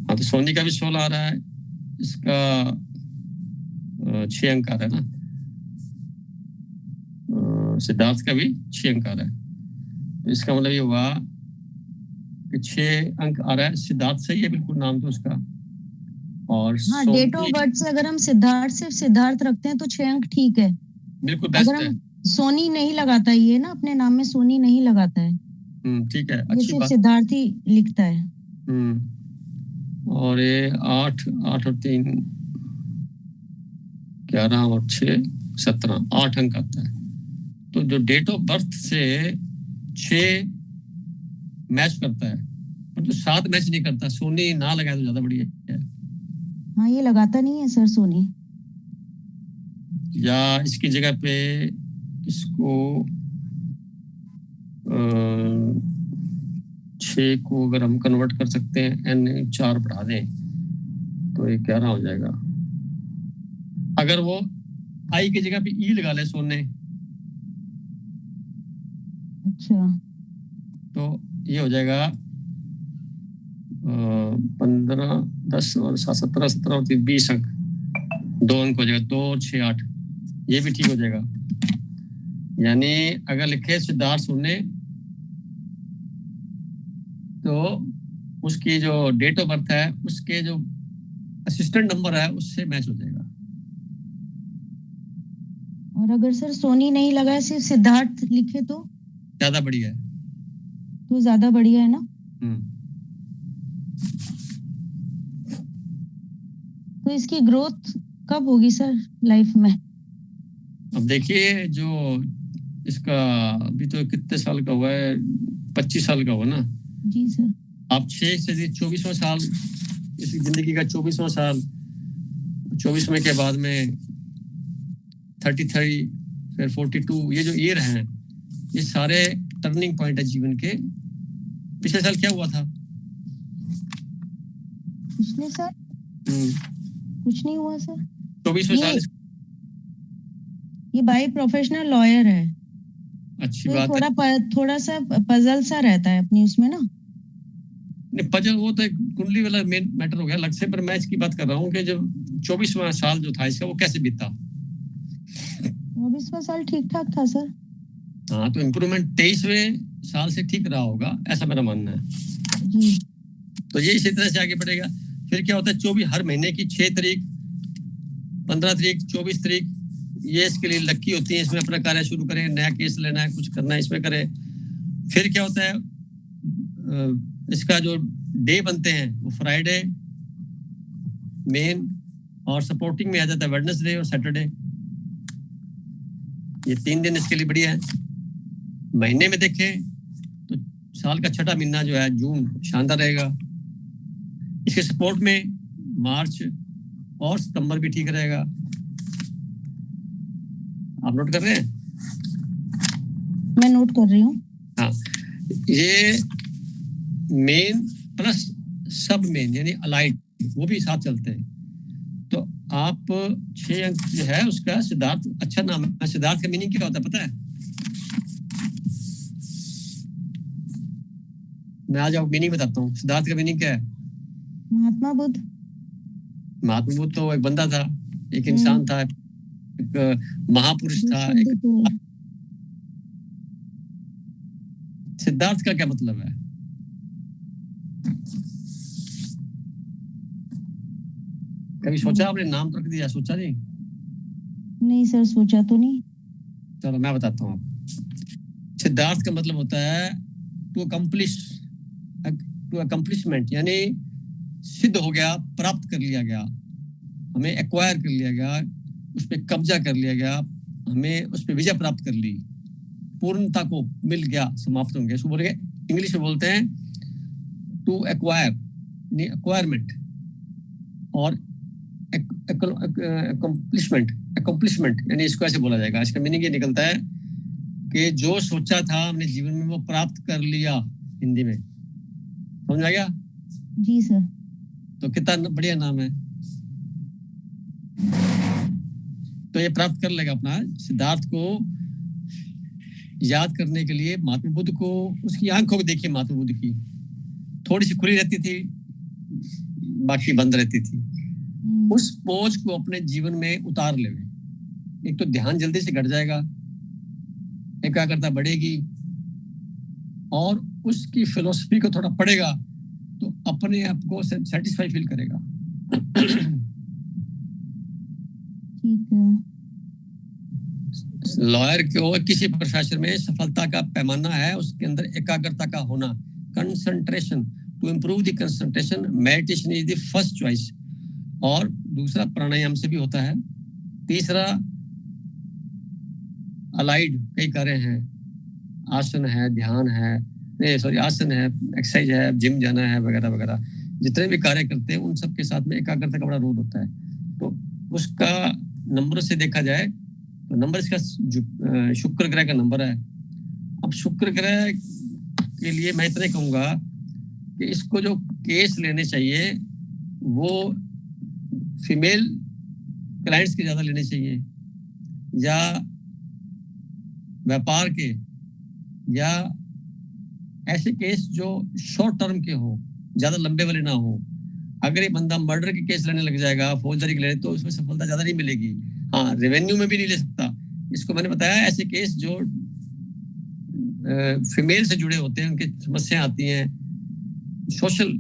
हाँ तो सोनी का भी 16 आ रहा है, इसका 6 अंक आ रहा है ना, सिद्धार्थ का भी 6 अंक आ रहा है। तो इसका मतलब ये हुआ कि 6 अंक आ रहा है। सिद्धार्थ सही है बिल्कुल नाम तो उसका। और हाँ, डेट ऑफ बर्थ से अगर हम सिद्धार्थ से सिद्धार्थ रखते हैं तो 6 अंक ठीक है, बिल्कुल बेस्ट है। सोनी नहीं लगाता, ये ना अपने नाम में सोनी नहीं लगाता है। ठीक है, अच्छी बात। सिद्धार्थ ही लिखता है। और ये 8 और 3 11 और 6 17, 8 अंक आता है। तो जो डेट ऑफ बर्थ से 6 मैच करता है, पर जो 7 मैच नहीं करता, सोनी ना लगाए तो ज्यादा बढ़िया है। हाँ, ये लगाता नहीं है सर सोनी। या इसकी जगह पे इसको 6 को अगर हम कन्वर्ट कर सकते हैं, N 4 बढ़ा दें तो ये 11 हो जाएगा। अगर वो आई की जगह पे ई लगा ले सोने, अच्छा, तो ये हो जाएगा 15, 10 और 7, 17, 17 और 20 अंक, 2 अंक हो जाएगा, 2 और 6, 8, ये भी ठीक हो जाएगा। यानी अगर लिखे सिद्धार्थ सोने तो उसकी जो डेट ऑफ बर्थ है उसके जो असिस्टेंट नंबर है उससे मैच हो जाएगा। और अगर सर सोनी नहीं लगा है, सिर्फ सिद्धार्थ लिखे तो ज्यादा बढ़िया है। ज्यादा बढ़िया है ना। तो इसकी ग्रोथ कब होगी सर लाइफ में? अब देखिए, जो इसका अभी तो कितने साल का हुआ है, 25 साल का हुआ ना। जी सर। आप 6 से 24वां साल, इसकी जिंदगी का 24वां साल, 24वें के बाद में 33, फिर 42, ये जो ईयर हैं ये सारे टर्निंग पॉइंट है जीवन के। पिछले साल क्या हुआ था? पिछले साल कुछ नहीं हुआ सर। 24वें साल। ये बाय प्रोफेशनल लॉयर है। अच्छी तो बात है। थोड़ा सा पजल सा रहता है अपनी उसमें ना। नहीं, पजल वो तो एक कुंडली वाला मेन मैटर हो गया अलग से, पर मैं इसकी बात कर रहा हूँ कि जब 24वां साल जो था इसका वो कैसे बीता। 24वां साल ठीक ठाक था सर। हाँ, तो इम्प्रूवमेंट 23वें साल से ठीक रहा होगा, ऐसा मेरा मानना है जी। तो ये इसी तरह से आगे बढ़ेगा। फिर क्या होता है, 24 हर महीने की 6 तारीख, 15 तारीख, 24 तारीख, ये इसके लिए लक्की होती है। इसमें अपना कार्य शुरू करें, नया केस लेना है, कुछ करना है, इसमें करें। फिर क्या होता है, इसका जो डे बनते हैं वो फ्राइडे मेन और सपोर्टिंग में आ जाता है वेडनेसडे और सैटरडे। ये 3 दिन इसके लिए बढ़िया है। महीने में देखें तो साल का छठा महीना जो है जून शानदार रहेगा। इसके सपोर्ट में मार्च और सितंबर भी ठीक रहेगा। आप नोट कर रहे हैं? मैं नोट कर रही हूँ। हाँ, ये मेन प्लस सब मेन यानी अलाइड वो भी साथ चलते हैं। तो आप 6 अंक जो है उसका सिद्धार्थ अच्छा नाम है। सिद्धार्थ का मीनिंग क्या होता है पता है? मैं आज आपको मीनिंग बताता हूँ। सिद्धार्थ का मीनिंग क्या है? महात्मा बुद्ध। महात्मा बुद्ध तो एक बंदा था, एक इंसान था, एक महापुरुष था। एक सिद्धार्थ का क्या मतलब है? कभी सोचा आपने? नाम तो रख दिया, सोचा नहीं? नहीं सर, सोचा तो नहीं। चलो मैं बताता हूँ आपको। सिद्धार्थ का मतलब होता है टू अकम्प्लिशमेंट, यानी सिद्ध हो गया, प्राप्त कर लिया गया, हमें एक्वायर कर लिया गया, उस पर कब्जा कर लिया गया, हमें उस पर विजय प्राप्त कर ली, पूर्णता को मिल गया, समाप्त हो गया। इसको बोलेंगे, इंग्लिश में बोलते हैं टू एक्वायर, यानी एक्वायरमेंट, और अकम्प्लिशमेंट यानी इसको ऐसे बोला जाएगा। इसका मीनिंग ये निकलता है कि जो सोचा था हमने जीवन में वो प्राप्त कर लिया। हिंदी में समझ आ गया? जी सर। तो कितना बढ़िया नाम है। तो ये प्राप्त कर लेगा अपना। सिद्धार्थ को याद करने के लिए महात्मा बुद्ध को, उसकी आंखों को देखिए, महात्मा बुद्ध की थोड़ी सी खुली रहती थी, बाकी बंद रहती थी। उस पोज को अपने जीवन में उतार ले। एक तो ध्यान जल्दी से घट जाएगा, एकाग्रता बढ़ेगी, और उसकी फिलोसफी को थोड़ा पढ़ेगा तो अपने आप को सेटिस्फाई फील करेगा। ठीक है। लॉयर को किसी प्रोफेशन में सफलता का पैमाना है उसके अंदर एकाग्रता का होना, concentration. To improve the concentration, meditation is the first choice. और दूसरा प्राणायाम से भी होता है। तीसरा अलाइड कई कार्य हैं, आसन है, ध्यान है, आसन है, एक्सरसाइज है, जिम जाना है, वगैरह वगैरह। जितने भी कार्य करते हैं उन सब के साथ में एकाग्रता का बड़ा रोल होता है। तो उसका नंबर से देखा जाए तो नंबर इसका शुक्र ग्रह का नंबर है। अब शुक्र ग्रह के लिए मैं इतना कहूंगा कि इसको जो केस लेने चाहिए वो फीमेल क्लाइंट्स के ज्यादा लेने चाहिए, या व्यापार के, या ऐसे केस जो शॉर्ट टर्म के हो, ज्यादा लंबे वाले ना हो। अगर ये बंदा मर्डर के केस लेने लग जाएगा, फौजदारी के लेने, तो उसमें सफलता ज्यादा नहीं मिलेगी। हाँ, रेवेन्यू में भी नहीं ले सकता। इसको मैंने बताया, ऐसे केस जो फीमेल से जुड़े होते हैं, उनकी समस्या आती हैं सोशल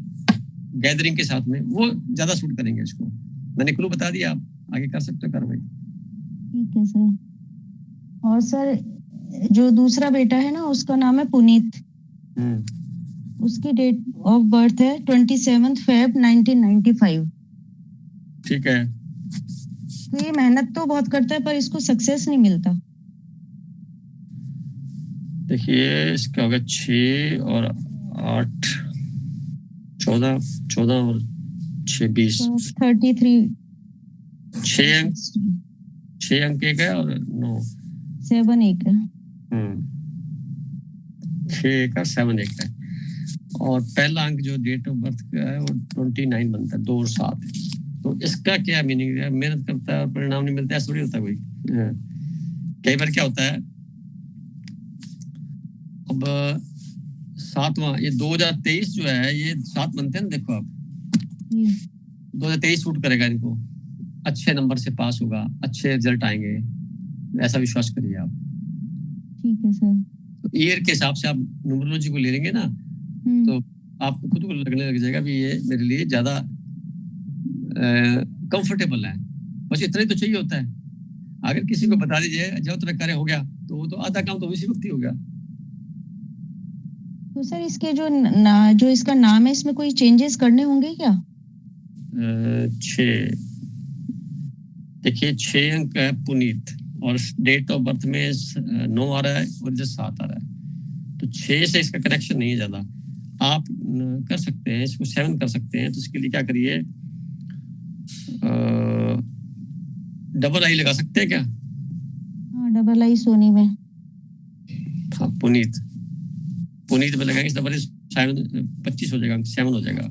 गैदरिंग के साथ में, वो ज्यादा सूट करेंगे इसको। मैंने क्लू बता दिया, आप आगे कर सकते हो कार्रवाई। ठीक है सर। और सर जो दूसरा बेटा है ना, उसका नाम है पुनीत। उसकी डेट ऑफ बर्थ है 27 फेब 1995। ठीक है। तो ये मेहनत तो बहुत करता है, पर इसको सक्सेस नहीं मिलता। देखिए, इसका होगा 6 और 8 14 14 और 6 20 33 6 अंक 6 अंक एक है और 9 7 एक है। 6 का 7 एक है। और पहला अंक जो डेट ऑफ बर्थ का है वो 29 बनता है, 2 और 7। तो इसका क्या मीनिंग है? मेहनत करता है और परिणाम नहीं मिलता, ऐसा थोड़ी होता कोई। कई बार क्या होता है, अब 7वां, ये 2023 जो है, ये 7 बनते हैं ना, देखो आप 2023 सूट करेगा इनको, अच्छे नंबर से पास होगा, अच्छे रिजल्ट आएंगे, ऐसा विश्वास करिए आप। ठीक है सर। तो ईयर के हिसाब से आप न्यूमरोलॉजी को ले लेंगे ना, तो आपको खुद को लगने लग जाएगा भी ये मेरे लिए ज्यादा कंफर्टेबल है। बस इतना ही तो चाहिए होता है। अगर किसी को बता दीजिए जो तेरा कार्य हो गया, तो वो तो आधा काम तो उसी वक्त ही हो गया। तो सर इसके जो इसका नाम है, इसमें कोई चेंजेस करने होंगे क्या? 6 देखिए, 6 अंक है पुनीत, और डेट ऑफ बर्थ में 9 आ रहा है और इधर 7 आ रहा है। तो 6 से इसका कनेक्शन नहीं है ज्यादा। आप कर सकते हैं इसको 7 कर सकते हैं। तो इसके लिए क्या करिए, डबल आई लगा सकते हैं क्या? हाँ, डबल आई सोनी में। हाँ, पुनीत में लगाएंगे डबल आई, 25 हो जाएगा, 7 हो जाएगा।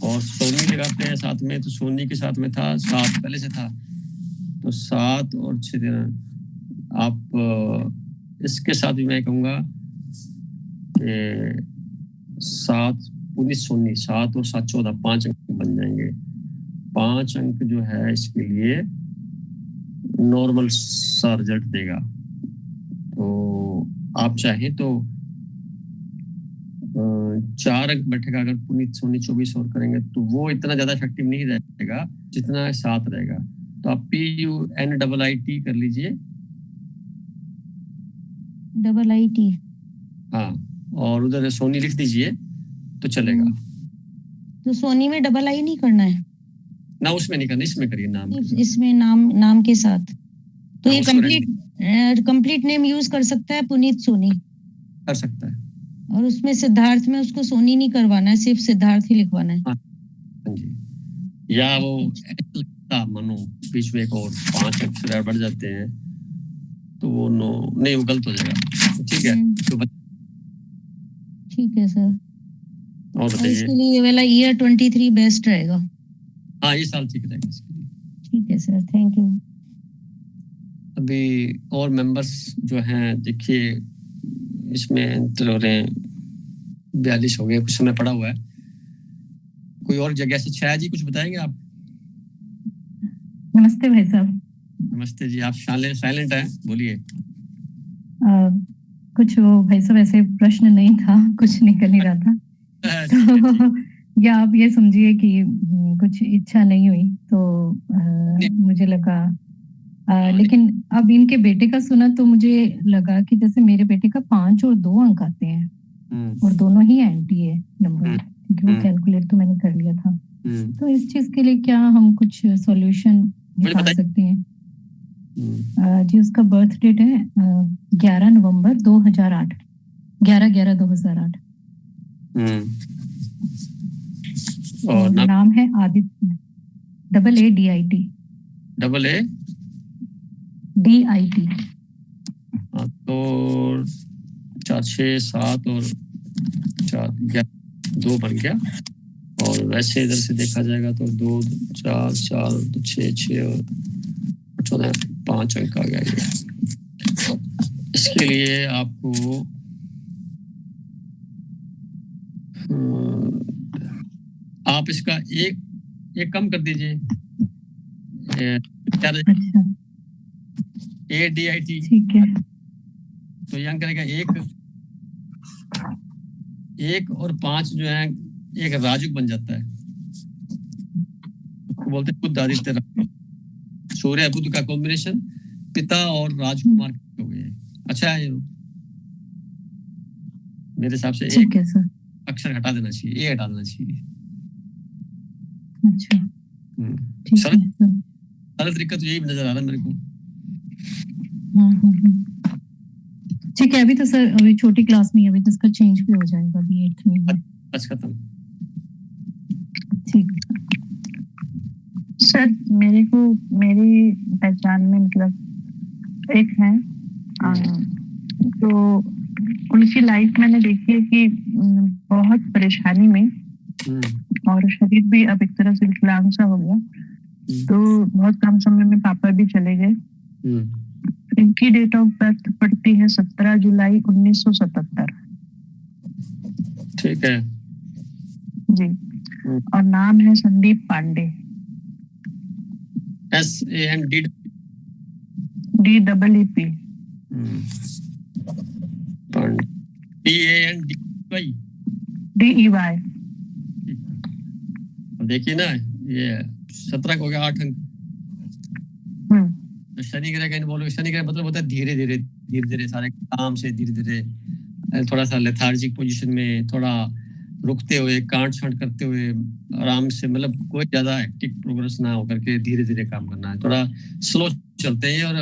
और सोनी लगाते हैं साथ में, तो सोनी के साथ में था 7 पहले से था, तो 7 और 6 आप इसके साथ भी मैं कहूँगा कि 7 19 सोनी, 7 और 7 14, 5 अंक बन जाएंगे। 5 अंक जो है इसके लिए नॉर्मल सा रिजल्ट देगा। तो आप चाहें तो 4 अंक बैठेगा। अगर पुनीत सोनी 24 और करेंगे तो वो इतना ज्यादा इफेक्टिव नहीं रहेगा जितना 7 रहेगा। तो आप PUNIIT कर लीजिए। Double I T. हाँ, और उधर सोनी लिख दीजिए तो चलेगा। तो सोनी में डबल आई नहीं करना है ना, उसमें नहीं करना, इसमें करिए नाम। इसमें नाम के साथ। तो हाँ, ये कंप्लीट नेम यूज कर सकता है पुनीत सोनी? कर सकता है। और उसमें सिद्धार्थ में उसको सोनी नहीं करवाना है, सिर्फ सिद्धार्थ ही लिखवाना है। हाँ जी। या वो मानो बीच में एक और 5 अक्षर बढ़ जाते हैं तो वो नहीं, वो गलत हो जाएगा। ठीक है, तो ठीक है सर। और बताइए, इसके लिए ये वाला ईयर 23 बेस्ट रहेगा? हाँ, ये साल ठीक रहेगा इसके लिए। ठीक है सर, थैंक यू। अभी और मेंबर्स जो हैं, देखिए इसमें तो 42 हो गए, कुछ समय पड़ा हुआ है। कोई और जगह से छाया जी कुछ बताएंगे आप? नमस्ते भाई साहब। नमस्ते जी, आप साइलेंट हैं, बोलिए। कुछ वो भाई साहब ऐसे प्रश्न नहीं था, कुछ निकल ही रहा था। तो या आप ये समझिए कि कुछ इच्छा नहीं हुई, तो मुझे लगा लेकिन अब इनके बेटे का सुना तो मुझे लगा कि जैसे मेरे बेटे का 5 और 2 अंक आते हैं और दोनों ही एंटी है नंबर, क्योंकि वो कैलकुलेट तो मैंने कर लिया था। तो इस चीज के लिए क्या हम कुछ सॉल्यूशन निकाल सकते हैं? जी, उसका बर्थ डेट है 11 नवंबर 2008, 11/11/2008। और नाम है आदित्य, AADIT। DIT। तो 4 6 7 और 4 2 बन गया, और वैसे इधर से देखा जाएगा तो 2 4 4 6 6 और 14 5 अंक आ गया ये। इसके लिए आपको आप इसका एक कम कर दीजिए। अच्छा ADIT ठीक है। तो यहाँ करेगा 1 और 5 जो है एक राजुक बन जाता है, बोलते हैं बुध आदित्य सूर्य बुध का कॉम्बिनेशन पिता और राजकुमार हो गए। अच्छा है, मेरे हिसाब से ठीक है सर। अक्षर हटा देना चाहिए, ए हटा देना चाहिए। अच्छा ठीक है सर। सरल तरीका तो यही नजर आ रहा है मेरे को। ठीक है, अभी तो सर अभी छोटी क्लास में, अभी तो इसका चेंज भी हो जाएगा अभी 8th में। अच्छा खत्म। ठीक सर मेरे को मेरी पहचान में मतलब एक है तो उनकी लाइफ मैंने देखी है कि बहुत परेशानी में और शरीर भी अब एक तरह से विकलांग सा हो गया, तो बहुत कम समय में पापा भी चले गए। इनकी डेट ऑफ बर्थ पड़ती है 17 जुलाई 1977। ठीक है जी। और नाम है Sandeep Pandey. SAND DEEP DEY। देखिए ना, ये 17 को हो गया 8 अंक। तो शनि ग्रह का इन्वॉल्व, शनि ग्रह मतलब होता है धीरे धीरे सारे काम से धीरे धीरे थोड़ा सा लेथार्जिक पोजीशन में, थोड़ा रुकते हुए, कांट छांट करते हुए, आराम से, मतलब कोई ज्यादा एक्टिव प्रोग्रेस ना होकर के धीरे धीरे काम करना है। थोड़ा स्लो चलते हैं और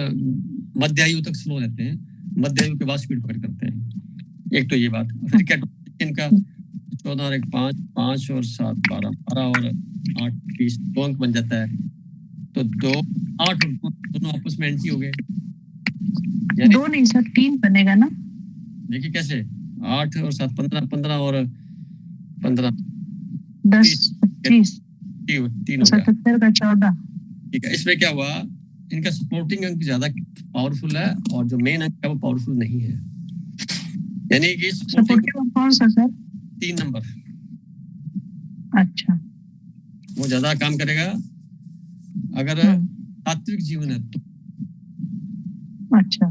मध्य आयु तक स्लो रहते हैं, मध्य आयु के बाद स्पीड पकड़ करते हैं। एक तो ये बात। फिर क्या इनका 14 और 1 5 और 7 12 और 8 20 2 अंक बन जाता है। तो 2 8 और 2 दोनों आपस में एंटी हो गए। 2 नहीं सर 3 बनेगा ना। देखिए कैसे 8 और 7 15 और 15 10 25 3 हो गया। 77 का 14। ठीक है, इसमें क्या हुआ, इनका सपोर्टिंग अंक ज्यादा पावरफुल है और जो मेन अंक है वो पावरफुल नहीं है। यानी कि सपोर्टिंग कौन सा सर? 3 नंबर। अच्छा, वो ज्यादा काम करेगा अगर सात्विक जीवन है तो। अच्छा,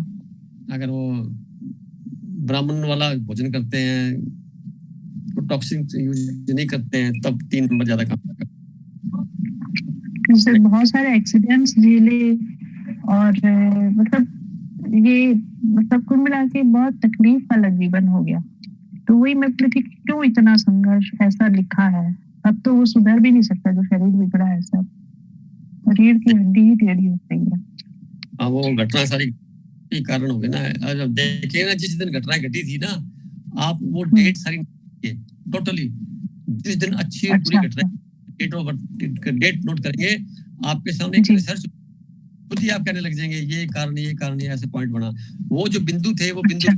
अगर वो ब्राह्मण वाला भोजन करते हैं तो टॉक्सिक यूज नहीं करते हैं, तब 3 नंबर ज्यादा काम करेगा। जैसे बहुत सारे एक्सीडेंट्स झेले और मतलब ये मतलब कुल मिला के बहुत तकलीफ वाला जीवन हो गया। तो वही मैं पूछती थी क्यों इतना संघर्ष ऐसा लिखा है। अब तो वो सुधर भी नहीं सकता जो शरीर बिगड़ा है सर, शरीर की हड्डी ही टेढ़ी हो गई है। हाँ, वो घटना सारी कारण हो गए ना। जब देखिए ना, जिस दिन घटना घटी थी ना, आप वो डेट सारी टोटली जिस दिन अच्छी बुरी घटना डेट नोट करेंगे, आपके सामने एक रिसर्च खुद ही आप कहने लग जाएंगे ये कारण ये ऐसे पॉइंट बना। वो जो बिंदु थे वो बिंदु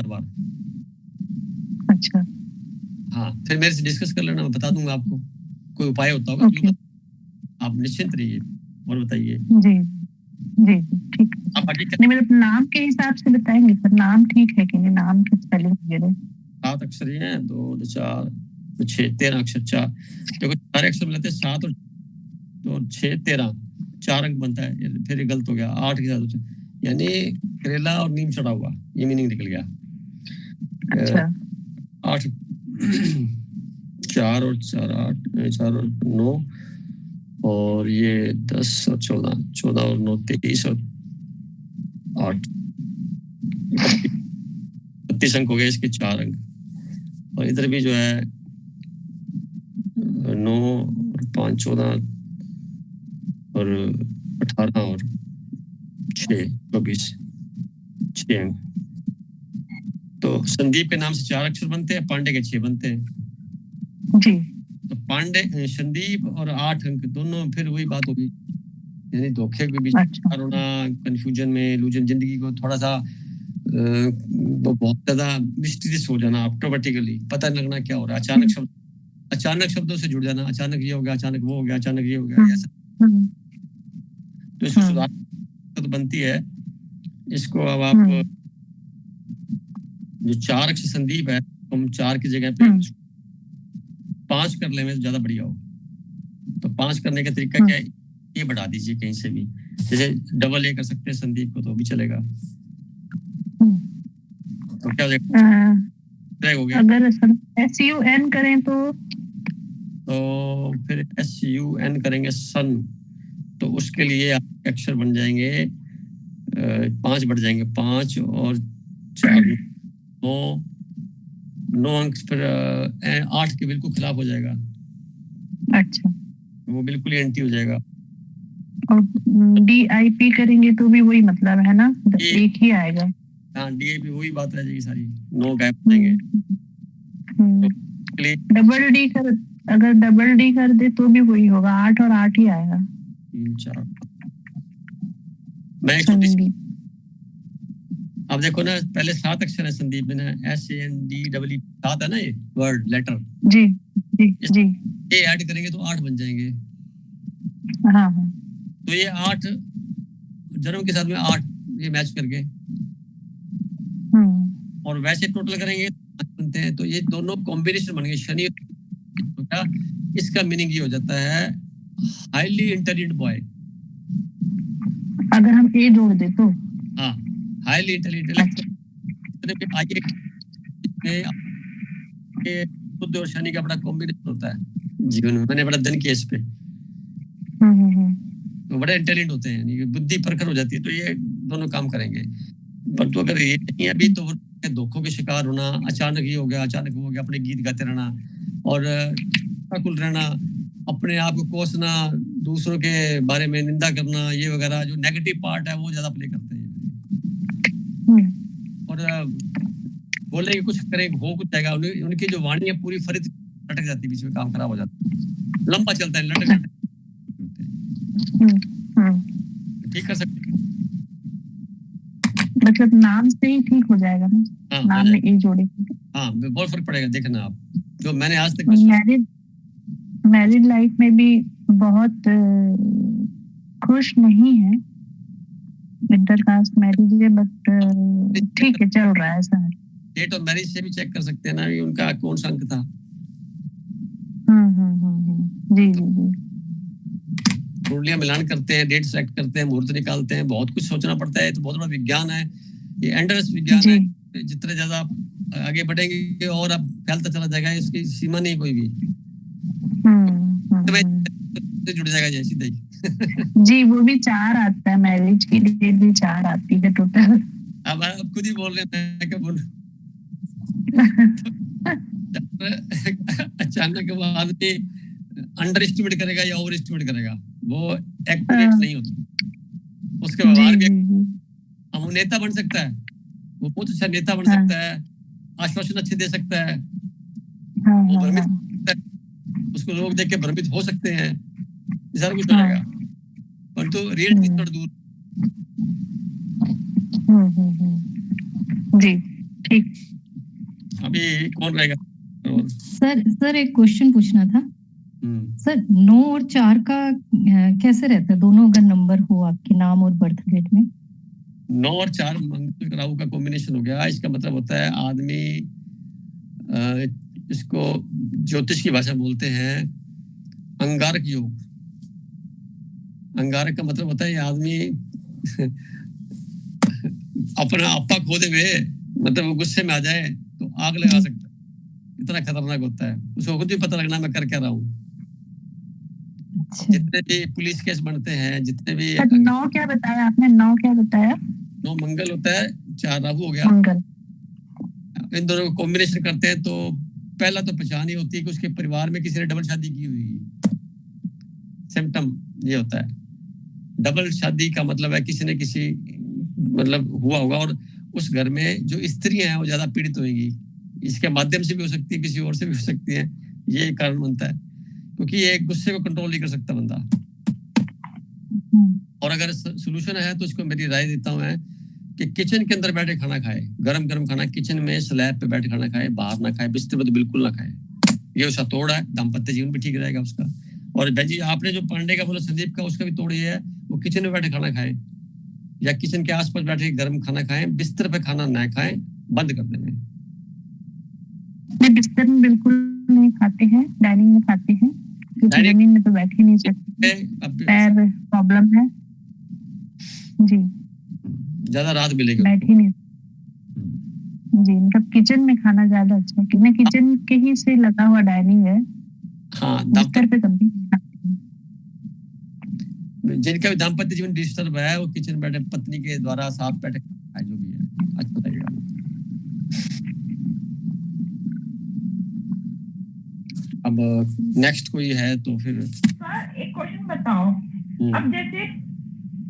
बार। अच्छा, हाँ, फिर मेरे से डिस्कस कर लेना, मैं बता दूंगा आपको। कोई उपाय होता होगा तो आप निश्चिंत रहिए और बताइए। जी जी ठीक है। नहीं मतलब नाम के हिसाब से बताएंगे सर, नाम ठीक है कि नहीं, नाम की स्पेलिंग वगैरह। 7 अक्षर ही हैं, 2 4 6 13 अक्षर। 4 देखो, 4 अक्षर मिलते हैं, 7 और 6 13, 4 अंक बनता है। फिर ये गलत हो गया, 8 के साथ, यानी करेला और नीम चढ़ा हुआ, ये मीनिंग निकल गया। अच्छा, 8 4 और 4 8 4 और 9 और ये 10 और 14 और 9 23 और 8 32 अंक हो गए इसके, 4 अंक। और इधर भी जो है 9 और 5 14 और 18 और 6 24 6 अंक। तो संदीप के नाम से 4 अक्षर बनते हैं, पांडे के 6 बनते हैं जी। तो पांडे संदीप और 8 अंक दोनों, फिर वही बात होगी, यानी धोखे के बीच होना, कंफ्यूजन में इल्यूजन, जिंदगी को थोड़ा सा बहुत ज्यादा मिस्टीरियस हो जाना, ऑटोमेटिकली पता नहीं लगना क्या हो रहा है, अचानक अचानक शब्दों से जुड़ जाना, अचानक ये हो गया, अचानक वो हो गया, अचानक ये हो गया, ऐसा। तो इसको सुधार तो बनती है। इसको अब आप जो 4 अक्षर संदीप है, हम 4 की जगह पे 5 कर ले में ज्यादा बढ़िया हो। तो 5 करने का तरीका क्या है, ये बढ़ा दीजिए कहीं से भी, जैसे डबल ए कर सकते हैं संदीप को, तो भी चलेगा। तो क्या हो गया, अगर SUN करें तो फिर SUN करेंगे सन, तो उसके लिए आपके अक्षर बन जाएंगे 5 बढ़ जाएंगे, 5 और 4 9 अंक, फिर 8 के बिल्कुल खिलाफ हो जाएगा। अच्छा, वो बिल्कुल एंटी हो जाएगा। और DIP करेंगे तो भी वही मतलब है ना, एक ही आएगा। हाँ, DIP वही बात रह जाएगी सारी, 9 गायब हो जाएंगे। डबल डी कर, अगर डबल डी कर दे तो भी वही होगा, 8 और 8 ही आएगा। 3 4 मैं एक छोटी सी, अब देखो ना, पहले 7 अक्षर है संदीप में ना, SANDEE 7 है ना, ये वर्ड लेटर। जी जी जी, ये ऐड करेंगे तो 8 बन जाएंगे। हाँ, तो ये 8 जन्म के साथ में 8 ये मैच करके, और वैसे टोटल करेंगे बनते हैं। तो ये दोनों कॉम्बिनेशन बन गए शनि का। इसका मीनिंग ये हो जाता है हाईली इंटेलिजेंट बॉय। अगर हम ए जोड़ दे तो हाँ, हाईली इंटेलिजेंट। बुध और शनि का बड़ा कॉम्बिनेशन होता है जीवन में, मैंने बड़ा धन किया इस पे। तो बड़े इंटेलिजेंट होते हैं, बुद्धि प्रखर हो जाती है, तो ये दोनों काम करेंगे। पर तो अगर ये नहीं अभी, तो धोखों के शिकार होना, अचानक ये हो गया, अचानक वो हो गया, अपने गीत गाते रहना और कुल रहना, अपने आप को कोसना, दूसरों के बारे में निंदा करना, ये वगैरह जो नेगेटिव पार्ट है वो ज्यादा प्ले करते हैं। और बोलेंगे कुछ, करेंगे हो कुछ जाएगा, उनकी जो वाणी है पूरी फरित लटक जाती है, बीच में काम खराब हो जाता है, लंबा चलता है, लटक ठीक कर सकते, मतलब नाम से ही ठीक हो जाएगा ना। हाँ, नाम में ए जोड़े। हाँ, बहुत फर्क पड़ेगा। देखना आप, जो मैंने आज तक मैरिड लाइफ में भी बहुत खुश नहीं है, इंटरकास्ट मैरिज है, बट ठीक है, चल रहा है ऐसा है। डेट ऑफ मैरिज से भी चेक कर सकते हैं ना, उनका कौन सा अंक था। जी जी जी, कुंडलियां मिलान करते हैं, डेट सेलेक्ट करते हैं, मुहूर्त निकालते हैं, बहुत कुछ सोचना पड़ता है। तो बहुत बड़ा विज्ञान है ये, एंडलेस विज्ञान है। जितने ज्यादा आप आगे बढ़ेंगे और अब फैलता चला जाएगा, इसकी सीमा नहीं कोई भी। जुड़ जाएगा जैसे सीधा ही। जी, वो भी 4 आता है, मैरिज की डेट भी 4 आती है टोटल। अब आप खुद ही बोल रहे हैं, क्या बोलूं। अचानक वो आदमी अंडर एस्टिमेट करेगा या ओवर एस्टिमेट करेगा, वो एक्यूरेट नहीं होता। उसके व्यवहार भी, हम नेता बन सकता है, वो बहुत अच्छा नेता बन सकता है, आश्वासन अच्छे दे सकता है, वो भ्रमित, उसको लोग देख के भ्रमित हो सकते हैं, सारा कुछ हो जाएगा, परंतु रियलिटी से दूर। जी ठीक। अभी कौन रहेगा? सर एक क्वेश्चन पूछना था सर। 9 और 4 का कैसे रहता है, दोनों अगर नंबर हो आपके नाम और बर्थ डेट में? 9 और 4 मंगल राहु का कॉम्बिनेशन हो गया। इसका मतलब होता है आदमी, इसको ज्योतिष की भाषा बोलते हैं अंगारक योग। अंगारक का मतलब होता है ये आदमी अपना आपा खो दे, मतलब वो गुस्से में आ जाए तो आग लगा सकता है, इतना खतरनाक होता है। उसको खुद भी पता लगना मैं कर क्या रहा हूँ। जितने भी पुलिस केस बनते हैं, जितने भी 9 क्या बताया आपने? 9 क्या बताया? 9 मंगल होता है, 4 राहु हो गया। मंगल। इन दोनों को कॉम्बिनेशन करते हैं तो पहला तो पहचान ही होती है कि उसके परिवार में किसी ने डबल शादी की हुई। सिम्टम ये होता है, डबल शादी का मतलब है किसी ने किसी मतलब हुआ होगा, और उस घर में जो स्त्रियां हैं वो ज्यादा पीड़ित होंगी। इसके माध्यम से भी हो सकती है, किसी और से भी हो सकती है, ये कारण बनता है, क्योंकि ये गुस्से को कंट्रोल नहीं कर सकता बंदा। और अगर सोल्यूशन है तो इसको मेरी राय देता हूँ कि किचन के अंदर बैठे खाना खाए, गरम गरम खाना किचन में स्लैब पे बैठे खाना खाए, बाहर ना खाए, बिस्तर पे तो बिल्कुल ना खाए। ये उसका तोड़ है, दाम्पत्य जीवन भी ठीक रहेगा उसका। और जी आपने जो पांडे का बोला संदीप का, उसका भी तोड़ ये है, वो किचन में बैठे खाना खाएं या किचन के आसपास बैठे गर्म खाना खाएं, बिस्तर पे खाना ना खाएं, बंद कर दें। नहीं, बिस्तर में बिल्कुल नहीं खाते हैं, डाइनिंग में खाते हैं, क्योंकि जमीन में तो बैठ ही नहीं सकते, पैर प्रॉब्लम है जी, ज्यादा रात मिलेगी, बैठ ही नहीं जी। मतलब किचन में खाना ज्यादा अच्छा है, क्योंकि किचन के ही से लगा हुआ डाइनिंग है। हाँ, बिस्तर पे कभी नहीं खाते। जिनका भी दाम्पत्य जीवन डिस्टर्ब है, वो किचन बैठे पत्नी के द्वारा साथ बैठे जो भी है अच्छा लगेगा। अब नेक्स्ट कोई है तो फिर सर एक क्वेश्चन बताओ। अब जैसे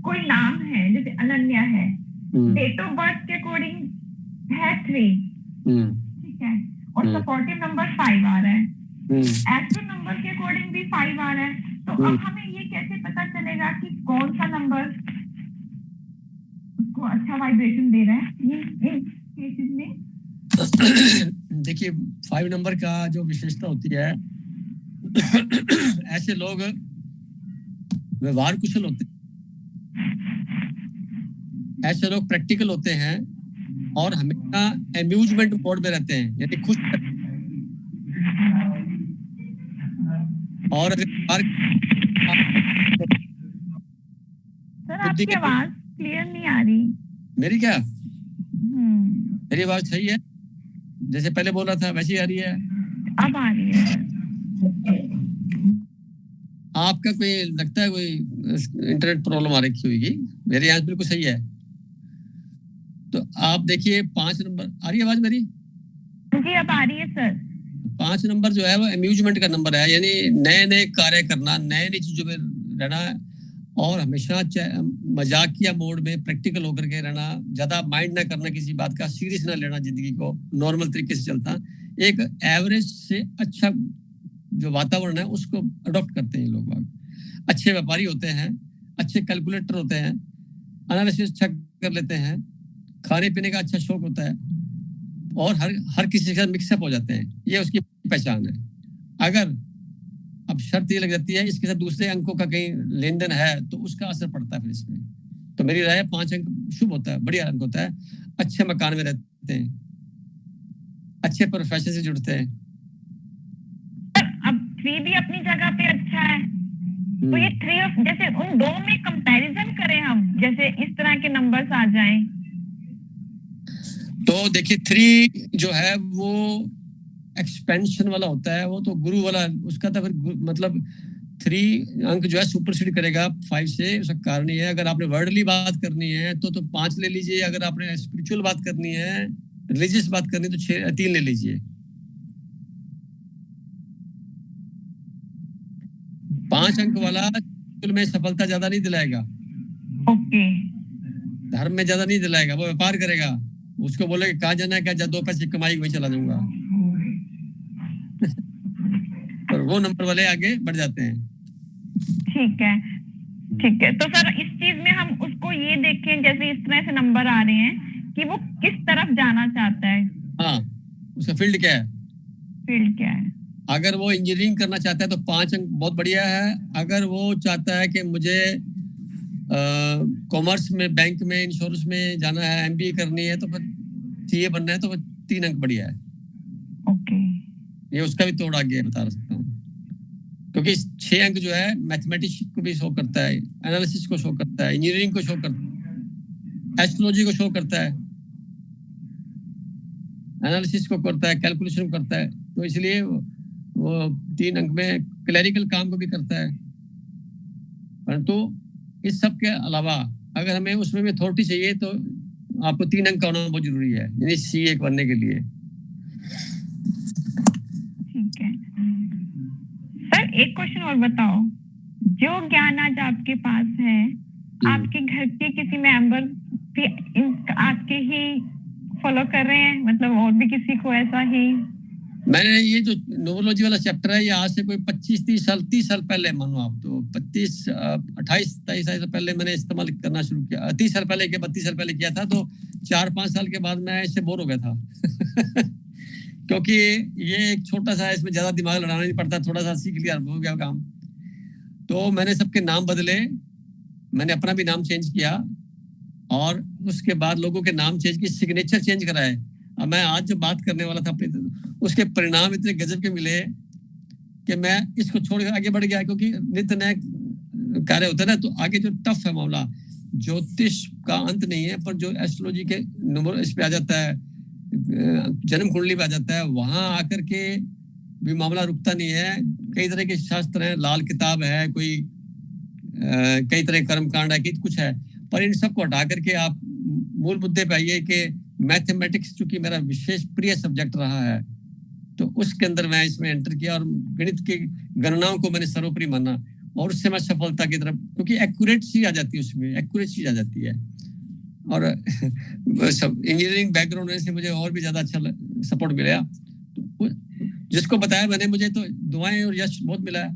कोई नाम है, जैसे अनन्या है, डेट ऑफ बर्थ के अकॉर्डिंग है 3, ठीक है, और सपोर्टिव नंबर 5 आ रहा है, एक्टिव नंबर के अकॉर्डिंग भी 5 आ रहा है, तो अब हमें ये कैसे पता चलेगा कि कौन सा नंबर उसको अच्छा वाइब्रेशन दे रहा है इन केसेस में? देखिए 5 नंबर का जो विशेषता होती है, ऐसे लोग व्यवहार कुशल होते हैं, ऐसे लोग प्रैक्टिकल होते हैं और हमेशा एम्यूजमेंट मोड में रहते हैं, यानी खुश। और अगर सर आपकी आवाज क्लियर नहीं आ रही। मेरी क्या? मेरी आवाज सही है, जैसे पहले बोला था वैसी आ रही है, अब आ रही है। आपका कोई लगता है कोई इंटरनेट प्रॉब्लम आ रखी होगी, मेरे यहाँ बिल्कुल सही है। तो आप देखिए 5 नंबर आ रही है आवाज मेरी? जी अब आ रही है सर। 5 नंबर जो है वो एम्यूजमेंट का नंबर है, यानी नए नए कार्य करना, नए नई चीजों में रहना, और हमेशा मजाकिया मोड में प्रैक्टिकल होकर के रहना, ज्यादा माइंड ना करना किसी बात का, सीरियस ना लेना जिंदगी को, नॉर्मल तरीके से चलता, एक एवरेज से अच्छा जो वातावरण है उसको अडॉप्ट करते हैं लोग। अच्छे व्यापारी होते हैं, अच्छे कैलकुलेटर होते हैं, एनालिसिस अच्छा कर लेते हैं, खाने पीने का अच्छा शौक होता है, और हर किसी के साथ मिक्सअप हो जाते हैं, ये उसकी पहचान है। अगर अब शर्त ये लग जाती है इसके साथ दूसरे अंकों का कहीं लेन देन है तो उसका असर पड़ता है फिर इसमें। तो मेरी राय 5 अंक शुभ होता है, बढ़िया अंक होता है, अच्छे मकान में रहते हैं, अच्छे प्रोफेशन से जुड़ते हैं। अब 3 भी अपनी जगह पे अच्छा है, तो ये 3 जैसे उन दो में कंपैरिजन करें हम, जैसे इस तरह के नंबर्स आ जाएं, तो देखिए 3 जो है वो एक्सपेंशन वाला होता है, वो तो गुरु वाला, उसका तो फिर मतलब 3 अंक जो है सुपरसीड करेगा 5 से। उसका कारण ये है, अगर आपने वर्डली बात करनी है तो 5 ले लीजिए, अगर आपने स्पिरिचुअल बात करनी है, रिलीजियस बात करनी है तो 3 ले लीजिए। 5 अंक वाला में सफलता ज्यादा नहीं दिलाएगा, ओके, धर्म में ज्यादा नहीं दिलाएगा, वो व्यापार करेगा, उसको बोलेगा कहाँ जाना है, क्या 2 पैसे कमाई वही चला जाऊंगा। और वो नंबर वाले आगे बढ़ जाते हैं। ठीक है, ठीक है। तो सर इस चीज में हम उसको ये देखें, जैसे इस तरह से नंबर आ रहे हैं कि वो किस तरफ जाना चाहता है। हाँ, उसका फील्ड क्या है, फील्ड क्या है। अगर वो इंजीनियरिंग करना चाहता है तो 5 अंक बहुत बढ़िया है। अगर वो चाहता है कि मुझे कॉमर्स में, बैंक में, इंश्योरेंस में जाना है, एमबीए करनी है, तो फिर सीए बनना है, तो 3 अंक बढ़िया है। ओके, ये उसका भी तोड़ आगे बता सकता हूँ, क्योंकि 6 अंक जो है मैथमेटिक्स को भी शो करता है, एनालिसिस को शो करता है, इंजीनियरिंग को शो करता है, एस्ट्रोलॉजी को शो करता है, एनालिसिस को करता है, कैलकुलेशन करता है, तो इसलिए वो 3 अंक में क्लरिकल काम को भी करता है। परंतु इस सब के अलावा अगर हमें उसमें भी अथॉरिटी चाहिए तो आपको 3 अंक का होना बहुत जरूरी है, यानी सीए बनने के लिए। ठीक है सर, एक क्वेश्चन और बताओ, जो ज्ञान आज आपके पास है, आपके घर के किसी मेंबर भी आपके ही फॉलो कर रहे हैं, मतलब और भी किसी को ऐसा ही? मैंने ये जो न्यूमरोलॉजी वाला चैप्टर है, ये आज से कोई 25-30 साल पहले, मानो आप तो 28-23 साल पहले मैंने इस्तेमाल करना शुरू किया। 30 साल पहले 32 साल पहले किया था, तो 4-5 साल के बाद मैं इससे बोर हो गया था क्योंकि ये एक छोटा सा है, इसमें ज्यादा दिमाग लड़ाना नहीं पड़ता, थोड़ा सा सीख लिया हो गया काम। तो मैंने सबके नाम बदले, मैंने अपना भी नाम चेंज किया और उसके बाद लोगों के नाम चेंज किए, सिग्नेचर चेंज कराए। अब मैं आज जो बात करने वाला था अपने, उसके परिणाम इतने गजब के मिले कि मैं इसको छोड़ आगे बढ़ गया, क्योंकि नित्य नए कार्य होता है ना, तो आगे जो टफ है मामला, ज्योतिष का अंत नहीं है, पर जो एस्ट्रोलॉजी के नंबर इस पे आ जाता है, जन्म कुंडली पे आ जाता है, वहां आकर के भी मामला रुकता नहीं है। कई तरह के शास्त्र हैं, लाल किताब है, कोई कई तरह कर्म कांड है, कुछ है, पर इन सबको हटा करके आप मूल मुद्दे पे आइए कि मैथमेटिक्स चूंकि मेरा विशेष प्रिय सब्जेक्ट रहा है, तो उसके अंदर मैं इसमें एंटर किया और गणित की गणनाओं को मैंने सर्वोपरि माना, और उससे मैं सफलता की तरफ, क्योंकि एक्यूरेसी आ जाती है, उसमें एक्यूरेसी आ जाती है। और इंजीनियरिंग बैकग्राउंड से मुझे और भी ज्यादा अच्छा सपोर्ट मिला। तो जिसको बताया मैंने, मुझे तो दुआएं और यश बहुत मिला है।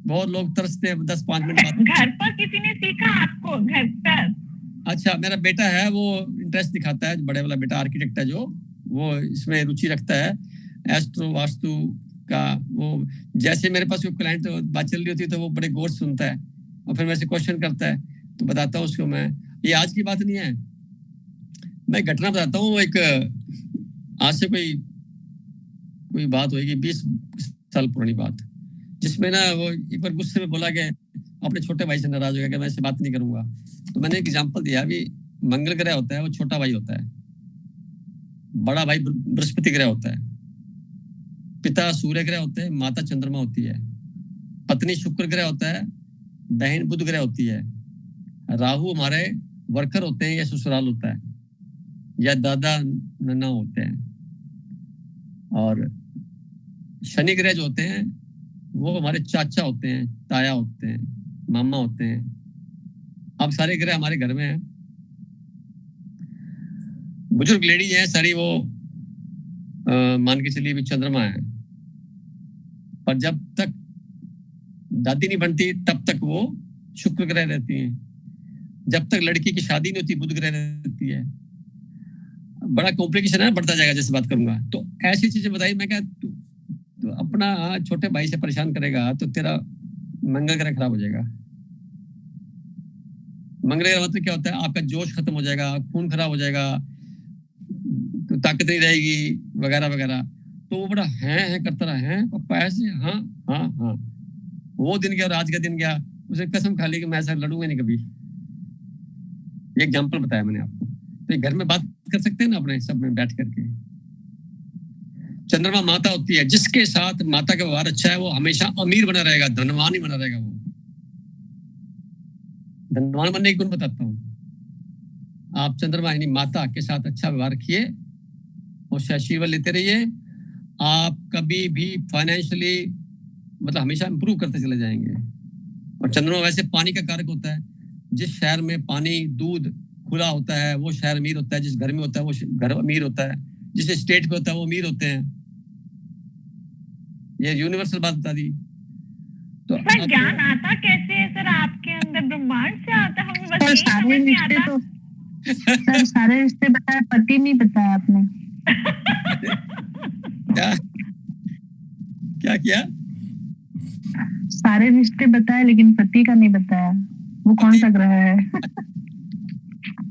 बहुत लोग तरसते हैं 10-5 मिनट बाद। घर पर किसी ने सीखा आपको घर पर? अच्छा, मेरा बेटा है, वो इंटरेस्ट दिखाता है, बड़े वाला बेटा आर्किटेक्ट है, जो वो इसमें रुचि रखता है, एस्ट्रो वास्तु का। वो जैसे मेरे पास कोई क्लाइंट बात चल रही होती है तो वो बड़े गौर से सुनता है और फिर मेरे से क्वेश्चन करता है, तो बताता हूँ उसको मैं। ये आज की बात नहीं है, मैं घटना बताता हूँ। एक आज से कोई बात होगी 20 साल पुरानी बात, जिसमें ना वो एक बार गुस्से में बोला कि अपने छोटे भाई से नाराज हो गया कि मैं इससे बात नहीं करूंगा। तो मैंने एक एग्जांपल दिया, अभी मंगल ग्रह होता है, वो छोटा भाई होता है, बड़ा भाई बृहस्पति ग्रह होता है, पिता सूर्य ग्रह होते हैं, माता चंद्रमा होती है, पत्नी शुक्र ग्रह होता है, बहन बुध ग्रह होती है, राहु हमारे वर्कर होते हैं या ससुराल होता है या दादा नन्ना होते हैं, और शनि ग्रह जो होते हैं वो हमारे चाचा होते हैं, ताया होते हैं, मामा होते हैं। अब सारे ग्रह हमारे घर में हैं। बुजुर्ग लेडी है सारी, वो मान के चलिए भी चंद्रमा है, पर जब तक दादी नहीं बनती तब तक वो शुक्र ग्रह रहती है, जब तक लड़की की शादी नहीं होती बुध ग्रह रहती है। बड़ा कॉम्प्लिकेशन है, बढ़ता जाएगा जैसे बात करूंगा। तो ऐसी चीजें बताई। मैं क्या तो अपना छोटे भाई से परेशान करेगा तो तेरा मंगल ग्रह खराब हो जाएगा। मंगल ग्रह मतलब क्या होता है, आपका जोश खत्म हो जाएगा, खून खराब हो जाएगा, तो ताकत नहीं रहेगी वगैरह वगैरह। तो वो बड़ा है करता रहा, है पापा ऐसे, हाँ हाँ हाँ। वो दिन गया और आज का दिन गया, उसे कसम खा ली कि मैं ऐसा लड़ूंगा नहीं कभी। ये एग्जाम्पल बताया मैंने आपको। तो घर में बात कर सकते हैं ना अपने सब में बैठ करके। चंद्रमा माता होती है, जिसके साथ माता का व्यवहार अच्छा है वो हमेशा अमीर बना रहेगा, धनवान ही बना रहेगा। वो धनवान बनने के गुण बताता हूँ। आप चंद्रमा यानी माता के साथ अच्छा व्यवहार रखिए और आशीर्वाद लेते रहिए, आप कभी भी फाइनेंशियली मतलब हमेशा इंप्रूव करते चले जाएंगे। और चंद्रमा वैसे पानी का कारक होता है। जिस शहर में पानी दूध खुला होता है वो शहर अमीर होता है, जिस घर में होता है वो घर अमीर होता है, जिस स्टेट पे होता है वो अमीर होते हैं। ये यूनिवर्सल बात बता दी। तो सर ज्ञान आता कैसे है सर आपके अंदर? ब्रह्मांड से आता? हमें बस सर यही सारे समझ नहीं रिश्ते आता। तो सर सारे रिश्ते बताया, पति नहीं बताया आपने। क्या क्या किया? सारे रिश्ते बताए लेकिन पति का नहीं बताया, वो कौन सा ग्रह है?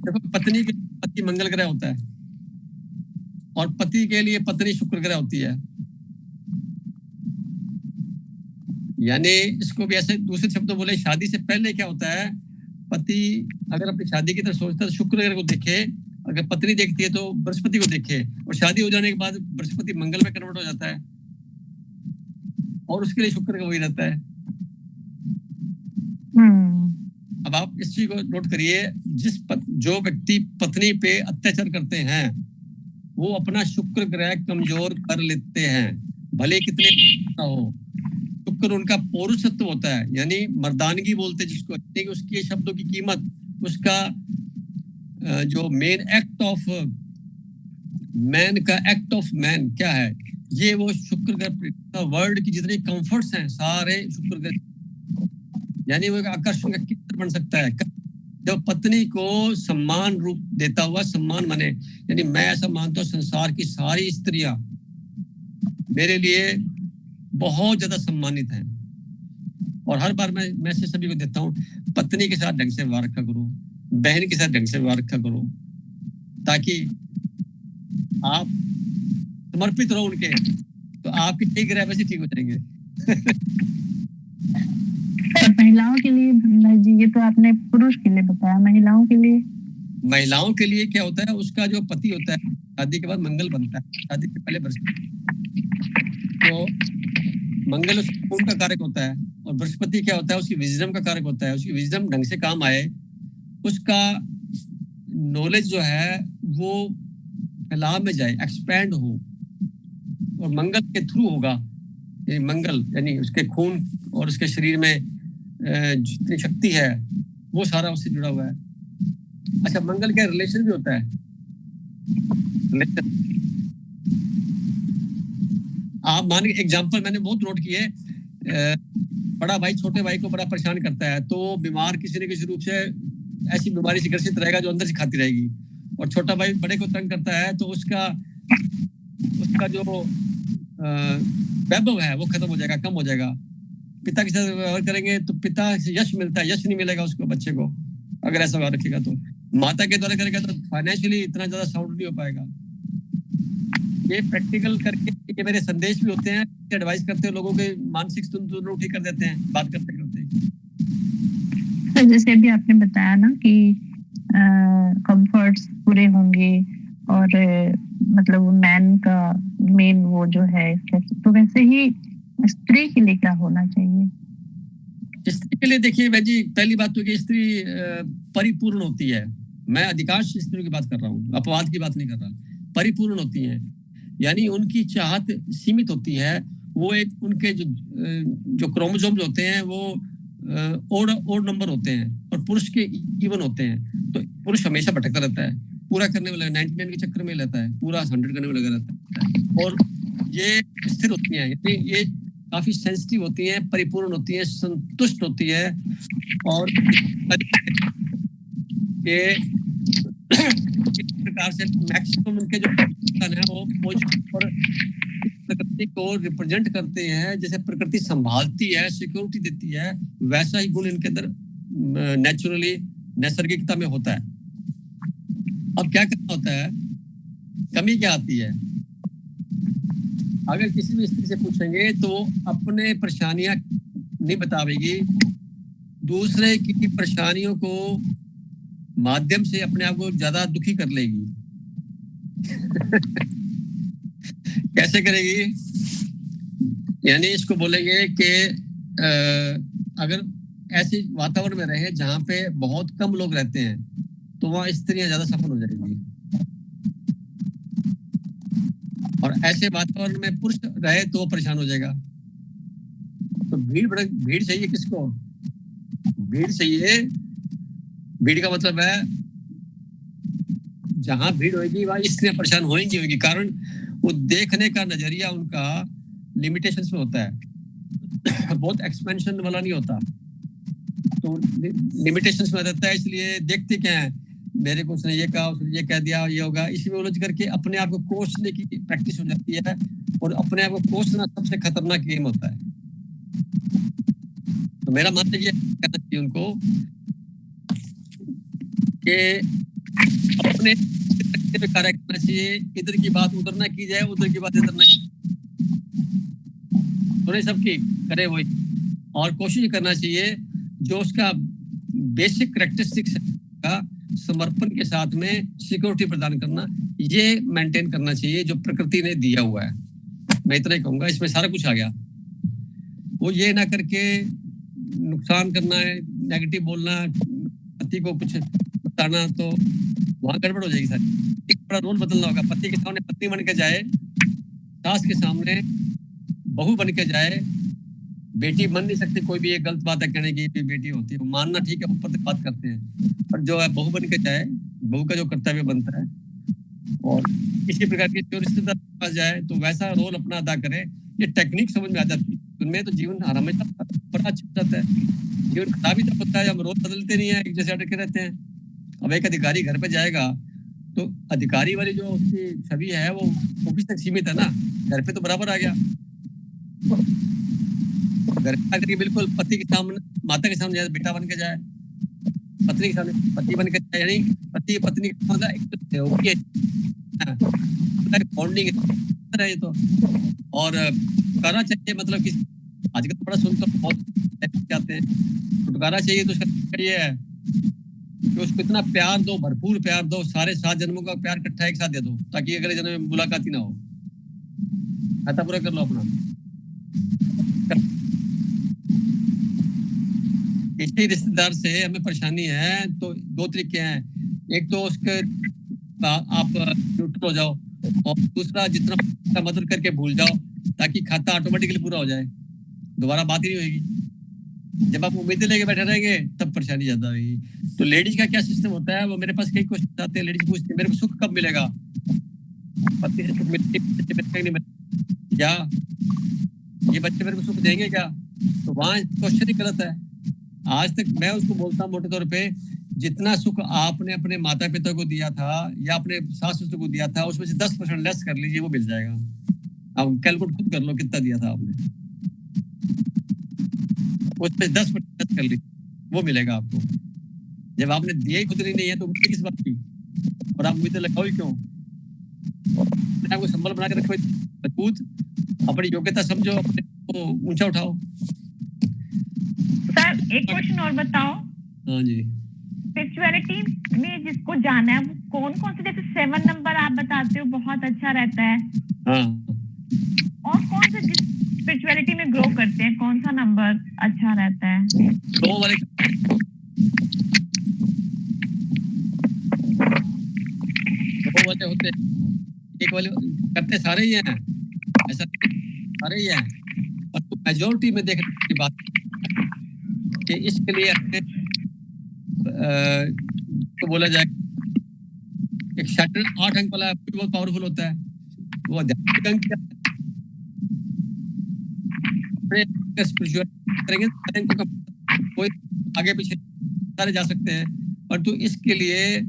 देखो, पत्नी के पति मंगल ग्रह होता है और पति के लिए पत्नी शुक्र ग्रह होती है। यानी इसको भी ऐसे दूसरे शब्दों बोले, शादी से पहले क्या होता है, पति अगर अपनी शादी की तरफ सोचता है तो शुक्र ग्रह को देखे, अगर पत्नी देखती है तो बृहस्पति को देखे, और शादी हो जाने के बाद बृहस्पति मंगल में कन्वर्ट हो जाता है और उसके लिए शुक्र ग्रह वही रहता है। अब आप इस चीज को नोट करिए, जो व्यक्ति पत्नी पे अत्याचार करते हैं वो अपना शुक्र ग्रह कमजोर कर लेते हैं, भले कितने हो। शुक्र उनका पौरुषत्व होता है, यानी मर्दानगी बोलते हैं जिसको, उसकी शब्दों की कीमत, उसका जो मेन एक्ट ऑफ मैन का एक्ट ऑफ मैन क्या है, ये वो शुक्र ग्रह। वर्ल्ड की जितनी कंफर्ट्स हैं सारे शुक्र ग्रह, यानी वो एक आकर्षण का केंद्र बन सकता है। जो पत्नी को सम्मान रूप देता हुआ, सम्मान माने यानी मैं ऐसा मानता हूँ संसार की सारी स्त्रियां मेरे लिए बहुत ज्यादा सम्मानित हैं। और हर बार मैं मैसेज सभी को देता हूँ, पत्नी के साथ ढंग से व्यवहार रखा करो, बहन के साथ ढंग से व्यवहार रखा करो, ताकि आप समर्पित रहो उनके, तो आपके ठीक रहे वैसे ठीक हो जाएंगे। महिलाओं के लिए जी, ये तो आपने पुरुष के लिए बताया, महिलाओं के लिए? महिलाओं के लिए क्या होता है, उसका जो पति होता है शादी के बाद मंगल बनता है, शादी के पहले बृहस्पति। तो मंगल उसका खून का कारक होता है और बृहस्पति क्या होता है, उसकी विजडम का कारक होता है। उसकी विजडम ढंग से काम आए, उसका नॉलेज जो है वो फैलाव में जाए, एक्सपैंड हो, और मंगल के थ्रू होगा। मंगल यानी उसके खून और उसके शरीर में जितनी शक्ति है वो सारा उससे जुड़ा हुआ है। अच्छा, मंगल का रिलेशन भी होता है। आप मान के एग्जाम्पल मैंने बहुत नोट किए, बड़ा भाई छोटे भाई को बड़ा परेशान करता है, तो बीमार किसी न किसी रूप से ऐसी बीमारी से ग्रसित रहेगा जो अंदर से खाती रहेगी। और छोटा भाई बड़े को तंग करता है तो उसका जो वैभव है वो खत्म हो जाएगा, कम हो जाएगा। पिता के साथ व्यवहार करेंगे तो पिता से यश मिलता है, यश नहीं मिलेगा उसको, बच्चे को, अगर ऐसा व्यवहार रखेगा। तो माता के द्वारा करेगा तो फाइनेंशियली इतना ज्यादा साउंड नहीं हो पाएगा। ये प्रैक्टिकल करके ये मेरे संदेश भी होते हैं, एडवाइस करते हैं लोगों के मानसिक संतुलन ठीक कर देते हैं बात करते करते। तो जैसे अभी आपने बताया ना कि कंफर्ट्स पूरे होंगे और मतलब मैन का मेन वो जो है, तो वैसे ही स्त्री के लिए क्या होना चाहिए? स्त्री के लिए देखिए भाई जी, पहली बात तो कि स्त्री परिपूर्ण होती है। मैं अधिकांश स्त्रियों की बात कर रहा हूँ, अपवाद की बात नहीं कर रहा। परिपूर्ण होती हैं यानी उनकी चाहत सीमित होती है। वो एक उनके जो क्रोमोसोम्स होते हैं वो ओड नंबर होते हैं और पुरुष के इवन होते हैं। तो पुरुष हमेशा भटकता रहता है, पूरा करने में 99 के चक्कर में रहता है, पूरा 100 करने में लगा रहता है। और ये स्थिर होती हैं, ये काफी सेंसिटिव होती हैं, परिपूर्ण होती हैं, संतुष्ट होती है। और ये इस प्रकार से मैक्सिमम उनके जो है वो पॉजिटिव और प्रकृति को रिप्रेजेंट करते हैं। जैसे प्रकृति संभालती है, सिक्योरिटी देती है, वैसा ही गुण इनके अंदर नेचुरली नैसर्गिकता में होता है। अब क्या करना होता है, कमी क्या आती है? अगर किसी भी स्त्री से पूछेंगे तो अपने परेशानियां नहीं बतावेगी, दूसरे की परेशानियों को माध्यम से अपने आप को ज्यादा दुखी कर लेगी। कैसे करेगी? यानी इसको बोलेंगे कि अगर ऐसे वातावरण में रहे जहां पे बहुत कम लोग रहते हैं तो वहां स्त्रियां ज्यादा सफल हो जाएंगी। और ऐसे वातावरण में पुरुष रहे तो परेशान हो जाएगा। तो भीड़ चाहिए किसको? भीड़ चाहिए। भीड़ का मतलब है जहां भीड़ होगी वहां स्त्रियां परेशान होंगी। कारण वो देखने का नजरिया उनका लिमिटेशंस में होता है, बहुत एक्सपेंशन वाला नहीं होता। तो लिमिटेशंस में रहता है, इसलिए देखते क्या है, मेरे को उसने ये कहा, उसने ये कह दिया, ये होगा। इसी में उलझ करके अपने आप को कोसने की प्रैक्टिस हो जाती है, और अपने आप को कोसना सबसे खतरनाक गेम होता है। तो मेरा मानना ये कहना चाहिए उनको कि अपने कार्य करना चाहिए, इधर की बात उधर ना की जाए, उधर की बात इधर ना थोड़ी सबकी करे वही। और कोशिश करना चाहिए जो उसका बेसिक कैरेक्टरिस्टिक्स का समर्पण के साथ में सिक्योरिटी प्रदान करना, ये मेंटेन करना चाहिए जो प्रकृति ने दिया हुआ है। मैं इतना ही कहूंगा, इसमें सारा कुछ आ गया। वो ये ना करके नुकसान करना है, नेगेटिव बोलना, पति को कुछ बताना, तो वहां गड़बड़ हो जाएगी सारी। एक बड़ा रोल बदलना होगा। पति के सामने पत्नी बन के जाए, सास के सामने बहू बन के जाए। बेटी बन नहीं सकती, कोई भी एक गलत बात है कहने की बेटी होती है, मानना ठीक है, ऊपर तक बात करते हैं। पर जो है बहू बन के जाए, बहू का जो कर्तव्य बनता है, और किसी प्रकार के जो रिश्तेदार के पास जाए तो वैसा रोल अपना अदा करे। ये टेक्निक समझ में आ जाती है, उनमें तो जीवन हमेशा बड़ा अच्छा हो जाता है। जीवन खराब ही तब होता है, हम रोज बदलते नहीं है, एक जैसे अटके रहते हैं। अब एक अधिकारी घर पे जाएगा तो अधिकारी वाली जो उसकी छवि है वो ऑफिस तक सीमित है ना, घर पे तो बराबर आ गया। घर पे आकर के बिल्कुल पति के सामने, माता के सामने बेटा बन के जाए, पत्नी के सामने पति बन के जाए, यानी पति पत्नी का मतलब बॉन्डिंग है ये तो। और करना चाहिए, मतलब कि आजकल तो बड़ा सुनता हूं, बहुत जाते हैं, छुटकारा चाहिए तो उसका ये है कि उसको इतना प्यार दो, भरपूर प्यार दो, सारे 7 जन्मों का प्यार इकट्ठा एक साथ दे दो, ताकि अगले जन्म में मुलाकात ही ना हो। खाता पूरा कर लो अपना। किसी रिश्तेदार से हमें परेशानी है तो 2 तरीके हैं, एक तो उसके आप न्यूट्रल हो जाओ, और दूसरा जितना मदद करके भूल जाओ, ताकि खाता ऑटोमेटिकली पूरा हो जाए, दोबारा बात ही नहीं होगी। जब आप उम्मीदें लेके बैठे रहेंगे तब परेशानी ज्यादा होगी। तो लेडीज का क्या सिस्टम होता है, वो मेरे पास कई क्वेश्चन आते हैं, लेडीज पूछती है मेरे को सुख कब मिलेगा, पति से सुख मिलेगा, क्या ये बच्चे मेरे को सुख देंगे क्या? तो वहाँ क्वेश्चन ही गलत है। आज तक मैं उसको बोलता हूँ मोटे तौर पे, जितना सुख आपने अपने माता पिता को दिया था या अपने सास ससुर को दिया था, उसमें से 10% लेस कर लीजिए, वो मिल जाएगा। अब कैलकुलेट खुद कर लो कितना दिया था आपने, उसमें 10% लेस कर लीजिए, वो मिलेगा आपको। जब आपने दिया ही खुद नहीं है तो उम्मीद किस बात की, और आप उम्मीदें लगाओ ही क्यों? अपने आपको संबल बना के रखो मजबूत, अपनी योग्यता समझो, अपने को ऊंचा उठाओ। सर एक क्वेश्चन और बताओ। हाँ जी। स्पिरिचुअलिटी में जिसको जाना है वो कौन कौन से, जैसे 7 नंबर आप बताते हो बहुत अच्छा रहता है, हाँ, और कौन से जिस स्पिरिचुअलिटी में ग्रो करते हैं कौन सा नंबर अच्छा रहता है? 2 वाले होते हैं, एक वाले करते सारे ही हैं, ऐसा सारे ही हैं, और तो मेजोरिटी में देखने की बात कि इसके लिए तो बोला जाए एक सैटर्न 8 अंक वाला बहुत पावरफुल होता है, वो आध्यात्मिक अंक क्या है, स्पिरिचुअल करेंगे कोई आगे पीछे सारे जा सकते हैं, पर तो इसके लिए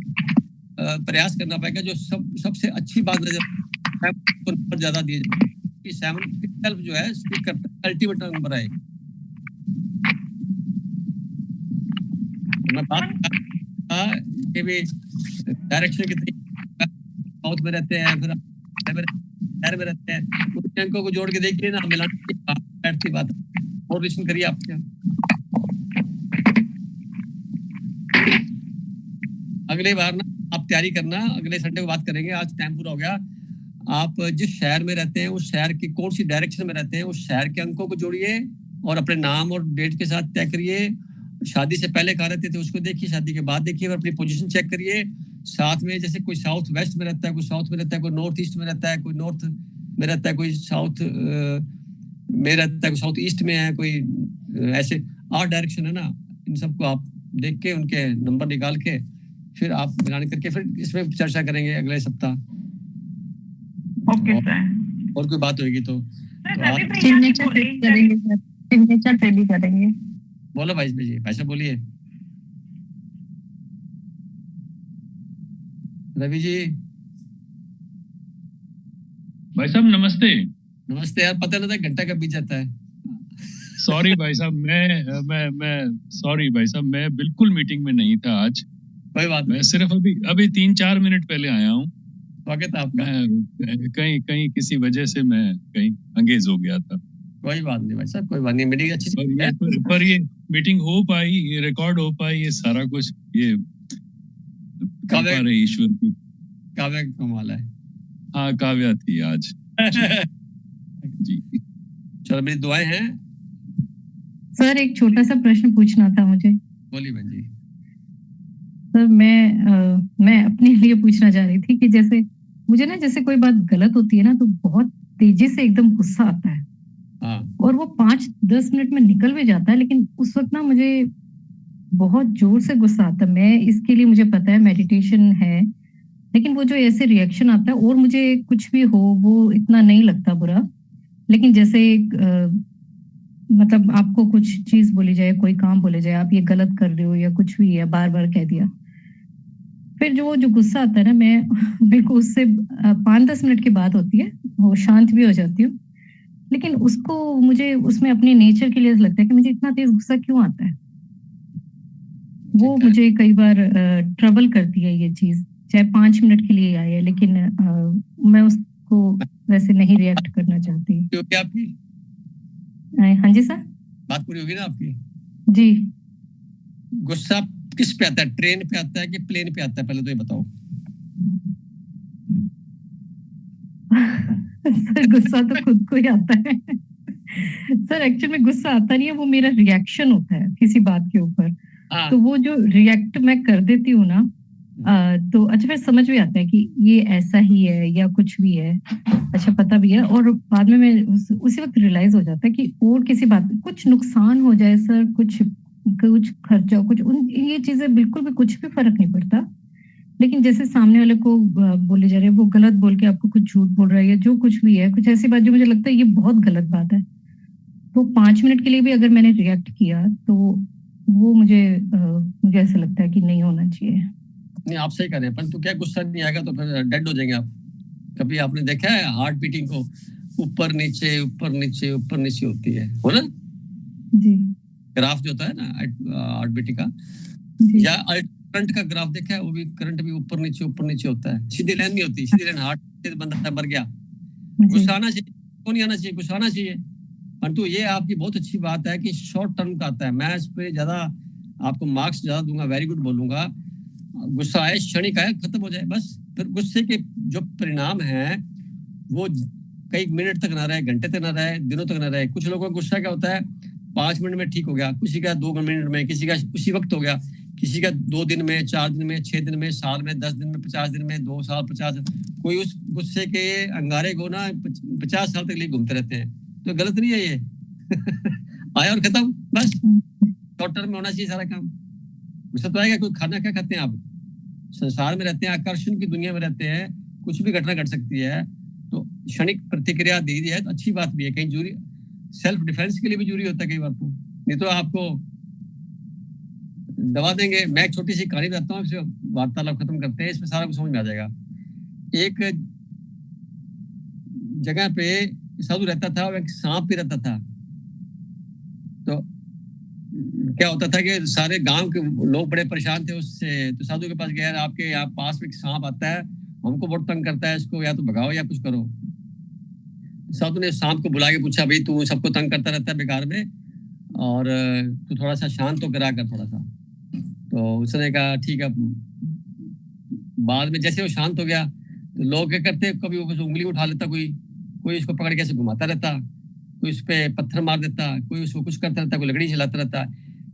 प्रयास करना पड़ेगा। जो सबसे अच्छी बात नजर ज्यादा दिए जाए कि 7 जो है स्पीक करता है, अल्टीमेट नंबर है। मैं बात कि भी डायरेक्शन कितनी साउथ में रहते हैं, फिर शहर में रहते हैं, उन अंकों को जोड़ के देखिए ना, मिलाने बैठती बात और रिलेशन करिए आप क्या। अगली बार ना आप तैयारी करना, अगले संडे को बात करेंगे, आज टाइम पूरा हो गया। आप जिस शहर में रहते हैं उस शहर की कौन सी डायरेक्शन में रहते हैं, उस शहर के अंकों को जोड़िए और अपने नाम और डेट के साथ तय करिए। शादी से पहले कहाँ रहते थे उसको देखिए, शादी के बाद देखिए, और अपनी पोजीशन चेक करिए। साथ में जैसे कोई साउथ वेस्ट में रहता है, कोई साउथ में रहता है, कोई नॉर्थ ईस्ट में रहता है, कोई नॉर्थ में रहता है, कोई साउथ में रहता है, कोई साउथ ईस्ट में है, कोई ऐसे 8 डायरेक्शन है ना, इन सबको आप देख के उनके नंबर निकाल के फिर आप मिलान करके फिर इसमें चर्चा करेंगे अगले सप्ताह। Okay sir. और कोई बात होगी तो सिग्नेचर करेंगे सर, सिग्नेचर रेडी करेंगे। बोलो भाई जी, भाई साहब बोलिए। रवि जी। भाई साहब नमस्ते। नमस्ते यार, पता नहीं था घंटा कब बीत जाता है। सॉरी भाई साहब, मैं सॉरी भाई साहब, मैं बिल्कुल मीटिंग में नहीं था आज। कोई बात नहीं, मैं सिर्फ अभी 3-4 मिनट पहले आया हूँ। स्वागत है आपका। मैं कहीं किसी वजह से मैं कहीं अंगेज हो गया था। कोई बात नहीं भाई साहब, कोई बात नहीं, मीटिंग अच्छी है। पर ये मीटिंग हो पाई, ये रिकॉर्ड हो पाई, ये सारा कुछ ये कृपा रही ईश्वर की। काव्या कमाल है। हाँ काव्या थी आज। जी चलो, मेरी दुआएं हैं। सर एक छोटा सा प्रश्न पूछना था मुझे। बोलिए बहन जी। सर मैं अपने लिए पूछना चाह रही थी कि जैसे मुझे ना, जैसे कोई बात गलत होती है ना तो बहुत तेजी से एकदम गुस्सा आता है। हाँ। और वो 5-10 मिनट में निकल भी जाता है, लेकिन उस वक्त ना मुझे बहुत जोर से गुस्सा आता है। मैं इसके लिए मुझे पता है मेडिटेशन है, लेकिन वो जो ऐसे रिएक्शन आता है और मुझे कुछ भी हो वो इतना नहीं लगता बुरा। लेकिन जैसे मतलब आपको कुछ चीज बोली जाए, कोई काम बोले जाए, आप ये गलत कर रहे हो या कुछ भी है, बार बार कह दिया, फिर जो गुस्सा आता है ना, मेरे को उससे 5-10 मिनट की बात होती है, वो शांत भी हो जाती हूँ, लेकिन उसको मुझे उसमें अपने नेचर के लिए लगता है कि मुझे इतना तेज गुस्सा क्यों आता है। वो ठीक है। मुझे कई बार ट्रबल करती है ये चीज, चाहे 5 मिनट के लिए आए, लेकिन मैं उसको वैसे नहीं रिएक्ट करना चाहती। क्योंकि आपकी हाँ जी सर। बात पूरी होगी ना आपकी? जी गुस्सा किस पे आता है, ट्रेन पे आता है कि प्लेन पे आता है, पहले तो ये बताओ। सर गुस्सा तो खुद को ही आता है। सर एक्चुअल में गुस्सा आता नहीं है, वो मेरा रिएक्शन होता है किसी बात के ऊपर। हाँ, तो वो जो रिएक्ट मैं कर देती हूँ ना, तो अच्छा फिर समझ में आता है कि ये ऐसा ही है या कुछ भी है, अच्छा पता भी है, और बाद में मैं उसी वक्त रियलाइज हो जाता है कि और किसी बात कुछ नुकसान हो जाए सर, कुछ कुछ खर्चा, कुछ ये चीजें बिल्कुल भी कुछ भी फर्क नहीं पड़ता, लेकिन जैसे सामने वाले को बोले जा रहे हैं, वो गलत बोल के आपको कुछ झूठ बोल रहा है या जो कुछ भी है, कुछ ऐसी बात जो मुझे लगता है ये बहुत गलत बात है, तो 5 मिनट के लिए भी अगर मैंने रिएक्ट किया तो वो मुझे ऐसा लगता है कि नहीं होना चाहिए। नहीं आप सही कह रहे हैं, परंतु क्या गुस्सा नहीं आएगा तो फिर डेड हो जाएंगे आप। कभी आपने देखा है हार्ट बीटिंग को ऊपर नीचे ऊपर नीचे ऊपर नीचे होती है, हो ना? जी ग्राफ जो होता है ना हार्ट बीटिंग का, जी या करंट का ग्राफ देखा है, वो भी करंट भी ऊपर नीचे होता है, सीधी लाइन नहीं होती। सीधी लाइन हार्ट से बंदा मर गया, जी गुस्सा आना चाहिए, क्यों नहीं आना चाहिए? गुस्सा आना चाहिए। परंतु ये आपकी बहुत अच्छी बात है कि शॉर्ट टर्म का आता है। मैं इस पे ज्यादा आपको मार्क्स ज्यादा दूंगा, वेरी गुड बोलूंगा। गुस्सा आए, क्षणिक आए, खत्म हो जाए बस। फिर गुस्से के जो परिणाम है वो कई मिनट तक ना रहे, घंटे तक ना रहे, दिनों तक ना रहे। कुछ लोगों का गुस्सा क्या होता है, 5 मिनट में ठीक हो गया, किसी का 2 मिनट में, किसी का उसी वक्त हो गया, किसी का 2 दिन में, 4 दिन में, 6 दिन में, साल में, 10 दिन में, 50 दिन में, 2 साल, 50। कोई उस गुस्से के अंगारे को ना 50 साल तक लिए घूमते रहते हैं, तो गलत नहीं है ये। आया और खत्म बस। शॉर्ट टर्म में होना चाहिए सारा काम। गुस्सा तो आएगा, कोई खाना क्या खाते हैं आप, संसार में रहते हैं, आकर्षण की दुनिया में रहते हैं, कुछ भी घटना घट सकती है, तो क्षणिक प्रतिक्रिया दी है तो अच्छी बात भी है। कहीं जरूरी सेल्फ डिफेंस के लिए भी जरूरी होता है कई बार, तो नहीं तो आपको दबा देंगे। मैं एक छोटी सी कहानी बताता हूँ, इससे वार्तालाप खत्म करते हैं, इसमें सारा कुछ समझ में आ जाएगा। एक जगह पे साधु रहता था और एक सांप भी रहता था। तो क्या होता था कि सारे गांव के लोग बड़े परेशान थे उससे, तो साधु के पास गया, आपके यहाँ पास में एक सांप आता है, हमको बहुत तंग करता है, इसको या तो भगाओ या कुछ करो। साधु ने सांप को बुला के पूछा, भाई तू सबको तंग करता रहता है बेकार में, और तू थोड़ा सा शांत तो करा कर थोड़ा सा। तो उसने कहा ठीक है। बाद में जैसे वो शांत हो गया तो लोग क्या करते, कभी वो उंगली उठा लेता, कोई इसको पकड़ के ऐसे घुमाता रहता, कोई उस पे पत्थर मार देता, कोई उसको कुछ करता रहता, कोई लकड़ी चलाता रहता,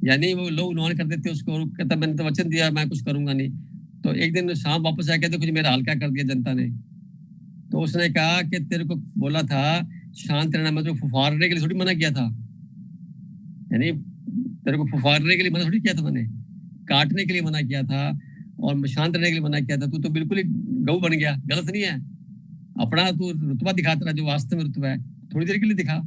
यानी वो लोग नॉन कर देते उसको, और कहता मैंने तो वचन दिया मैं कुछ करूंगा नहीं। तो एक दिन सांप वापस आया, कहते कुछ मेरा हल्का कर दिया जनता ने। तो उसने कहा कि तेरे को बोला था शांत रहना, मैं तो फुफारने के लिए थोड़ी मना किया था, यानी तेरे को फुफारने के लिए मना थोड़ी किया था, मैंने काटने के लिए मना किया था और शांत रहने के लिए मना किया था। तू तो बिल्कुल ही गऊ बन गया, गलत नहीं है। अपना तू रुतबा दिखाता रहा, जो वास्तव में रुतबा है, थोड़ी देर के लिए दिखा।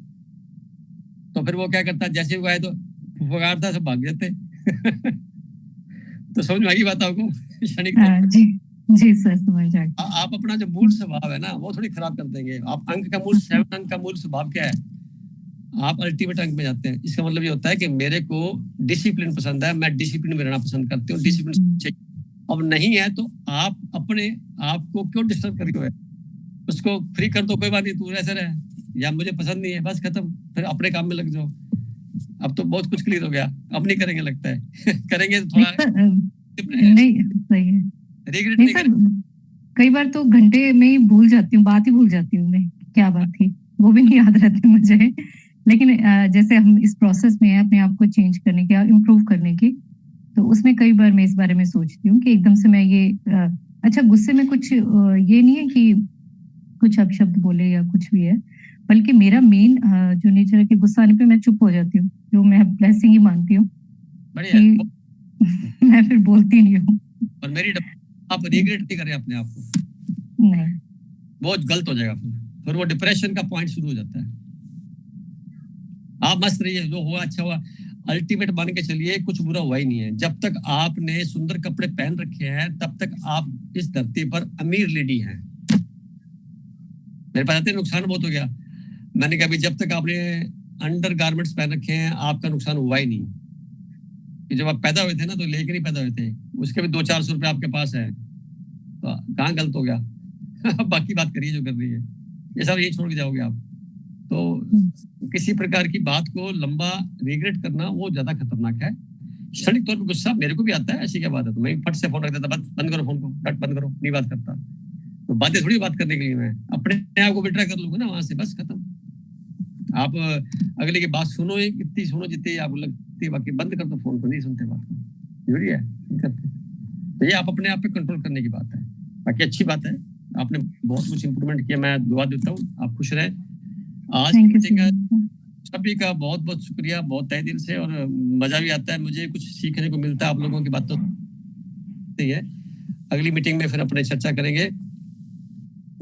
तो फिर वो क्या करता, जैसे वो आए तो फुफकारता, सब भाग जाते। तो समझ में आ गई बात आपको? क्षणिक जी जी सर समझ आ गया। आप अपना जो मूल स्वभाव है ना वो थोड़ी खराब कर देंगे। आप अंक का मूल 7 अंक का मूल स्वभाव क्या है, आप अल्टीमेट अंक में जाते हैं। इसका मतलब ये होता है कि मेरे को डिसिप्लिन पसंद है, मैं डिसिप्लिन में रहना पसंद करती हूँ, डिसिप्लिन चाहिए। अब नहीं है तो आप अपने आप को क्यों डिस्टर्ब करी हुए, उसको फ्री कर दो, कोई बात नहीं, तू ऐसे रहे, या मुझे पसंद नहीं है, बस खत्म, फिर अपने काम में लग जाओ। अब तो बहुत कुछ क्लियर हो गया, अब नहीं करेंगे लगता है। करेंगे तो थोड़ा नहीं सही है। रिग्रेट नहीं नहीं सर, करेंगे। कई बार तो घंटे में ही भूल जाती हूँ, बात ही भूल जाती हूँ मैं, क्या बात थी वो भी नहीं याद रहती मुझे। लेकिन जैसे हम इस प्रोसेस में हैं अपने आप को चेंज करने की, इम्प्रूव करने की, तो उसमें कई बार मैं इस बारे में सोचती हूँ कि एकदम से मैं ये अच्छा गुस्से में कुछ ये नहीं है कि कुछ अपशब्द बोले या कुछ भी है, बल्कि मेरा मेन जो नेचर है कि गुस्सा आने पे मैं चुप हो जाती हूँ, जो मैं ब्लेसिंग ही मानती हूँ बढ़िया। मैं फिर बोलती नहीं हूँ। और मेरी आप रिग्रेट नहीं करें अपने आप को, नहीं बहुत गलत हो जाएगा, फिर वो डिप्रेशन का पॉइंट शुरू हो जाता है। आप मस्त रहिए, जो हुआ अच्छा हुआ। अल्टीमेट मान के चलिए कुछ बुरा हुआ ही नहीं है। जब तक आपने सुंदर कपड़े पहन रखे हैं तब तक आप इस धरती पर अमीर लेडी हैं। मेरे पास आते नुकसान बहुत हो गया। मैंने कहा जब तक आपने अंडर गारमेंट्स पहन रखे हैं आपका नुकसान हुआ ही नहीं। कि जब आप पैदा हुए थे ना तो लेके नहीं पैदा हुए थे, उसके भी 200-400 रुपए आपके पास है, तो कहाँ गलत हो गया। बाकी बात करिए जो कर रही है, ये सब यही छोड़ के जाओगे आप। तो किसी प्रकार की बात को लंबा रिग्रेट करना वो ज्यादा खतरनाक है। क्षणिक तौर पर गुस्सा मेरे को भी आता है, ऐसी क्या बात है, तो मैं फट से फोन रख देता, बंद करो फोन को, कट बंद करो, नहीं बात करता। तो बातें थोड़ी बात करने के लिए मैं अपने आप को विड्रा कर लूंगा ना वहां से, बस खत्म। आप अगले की बात सुनो ही, कितनी सुनो जितनी आपको लगती है, बाकी बंद कर दो फोन को, नहीं सुनते बात को, जरूरी है नहीं करते। तो ये आप अपने आप पे कंट्रोल करने की बात है। बाकी अच्छी बात है, आपने बहुत कुछ इंप्रूवमेंट किया, मैं दुआ देता हूँ आप खुश रहे। आज की मीटिंग का सभी का बहुत बहुत शुक्रिया, बहुत तहे दिल से, और मजा भी आता है, मुझे कुछ सीखने को मिलता है आप लोगों की बातों से। है अगली मीटिंग में फिर अपने चर्चा करेंगे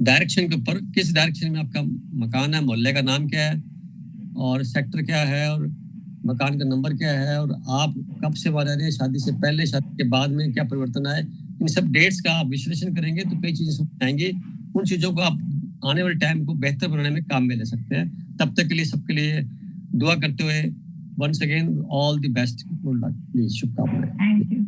डायरेक्शन के ऊपर, किस डायरेक्शन में आपका मकान है, मोहल्ले का नाम क्या है और सेक्टर क्या है और मकान का नंबर क्या है, और आप कब से वहाँ रह रहे हैं, शादी से पहले, शादी के बाद में क्या परिवर्तन आए, इन सब डेट्स का आप विश्लेषण करेंगे तो कई चीजें समझ आएंगी। उन चीजों को आप आने वाले टाइम को बेहतर बनाने में काम में ले सकते हैं। तब तक के लिए सबके लिए दुआ करते हुए once again all the best, good luck, please, शुभकामनाएं। Thank you.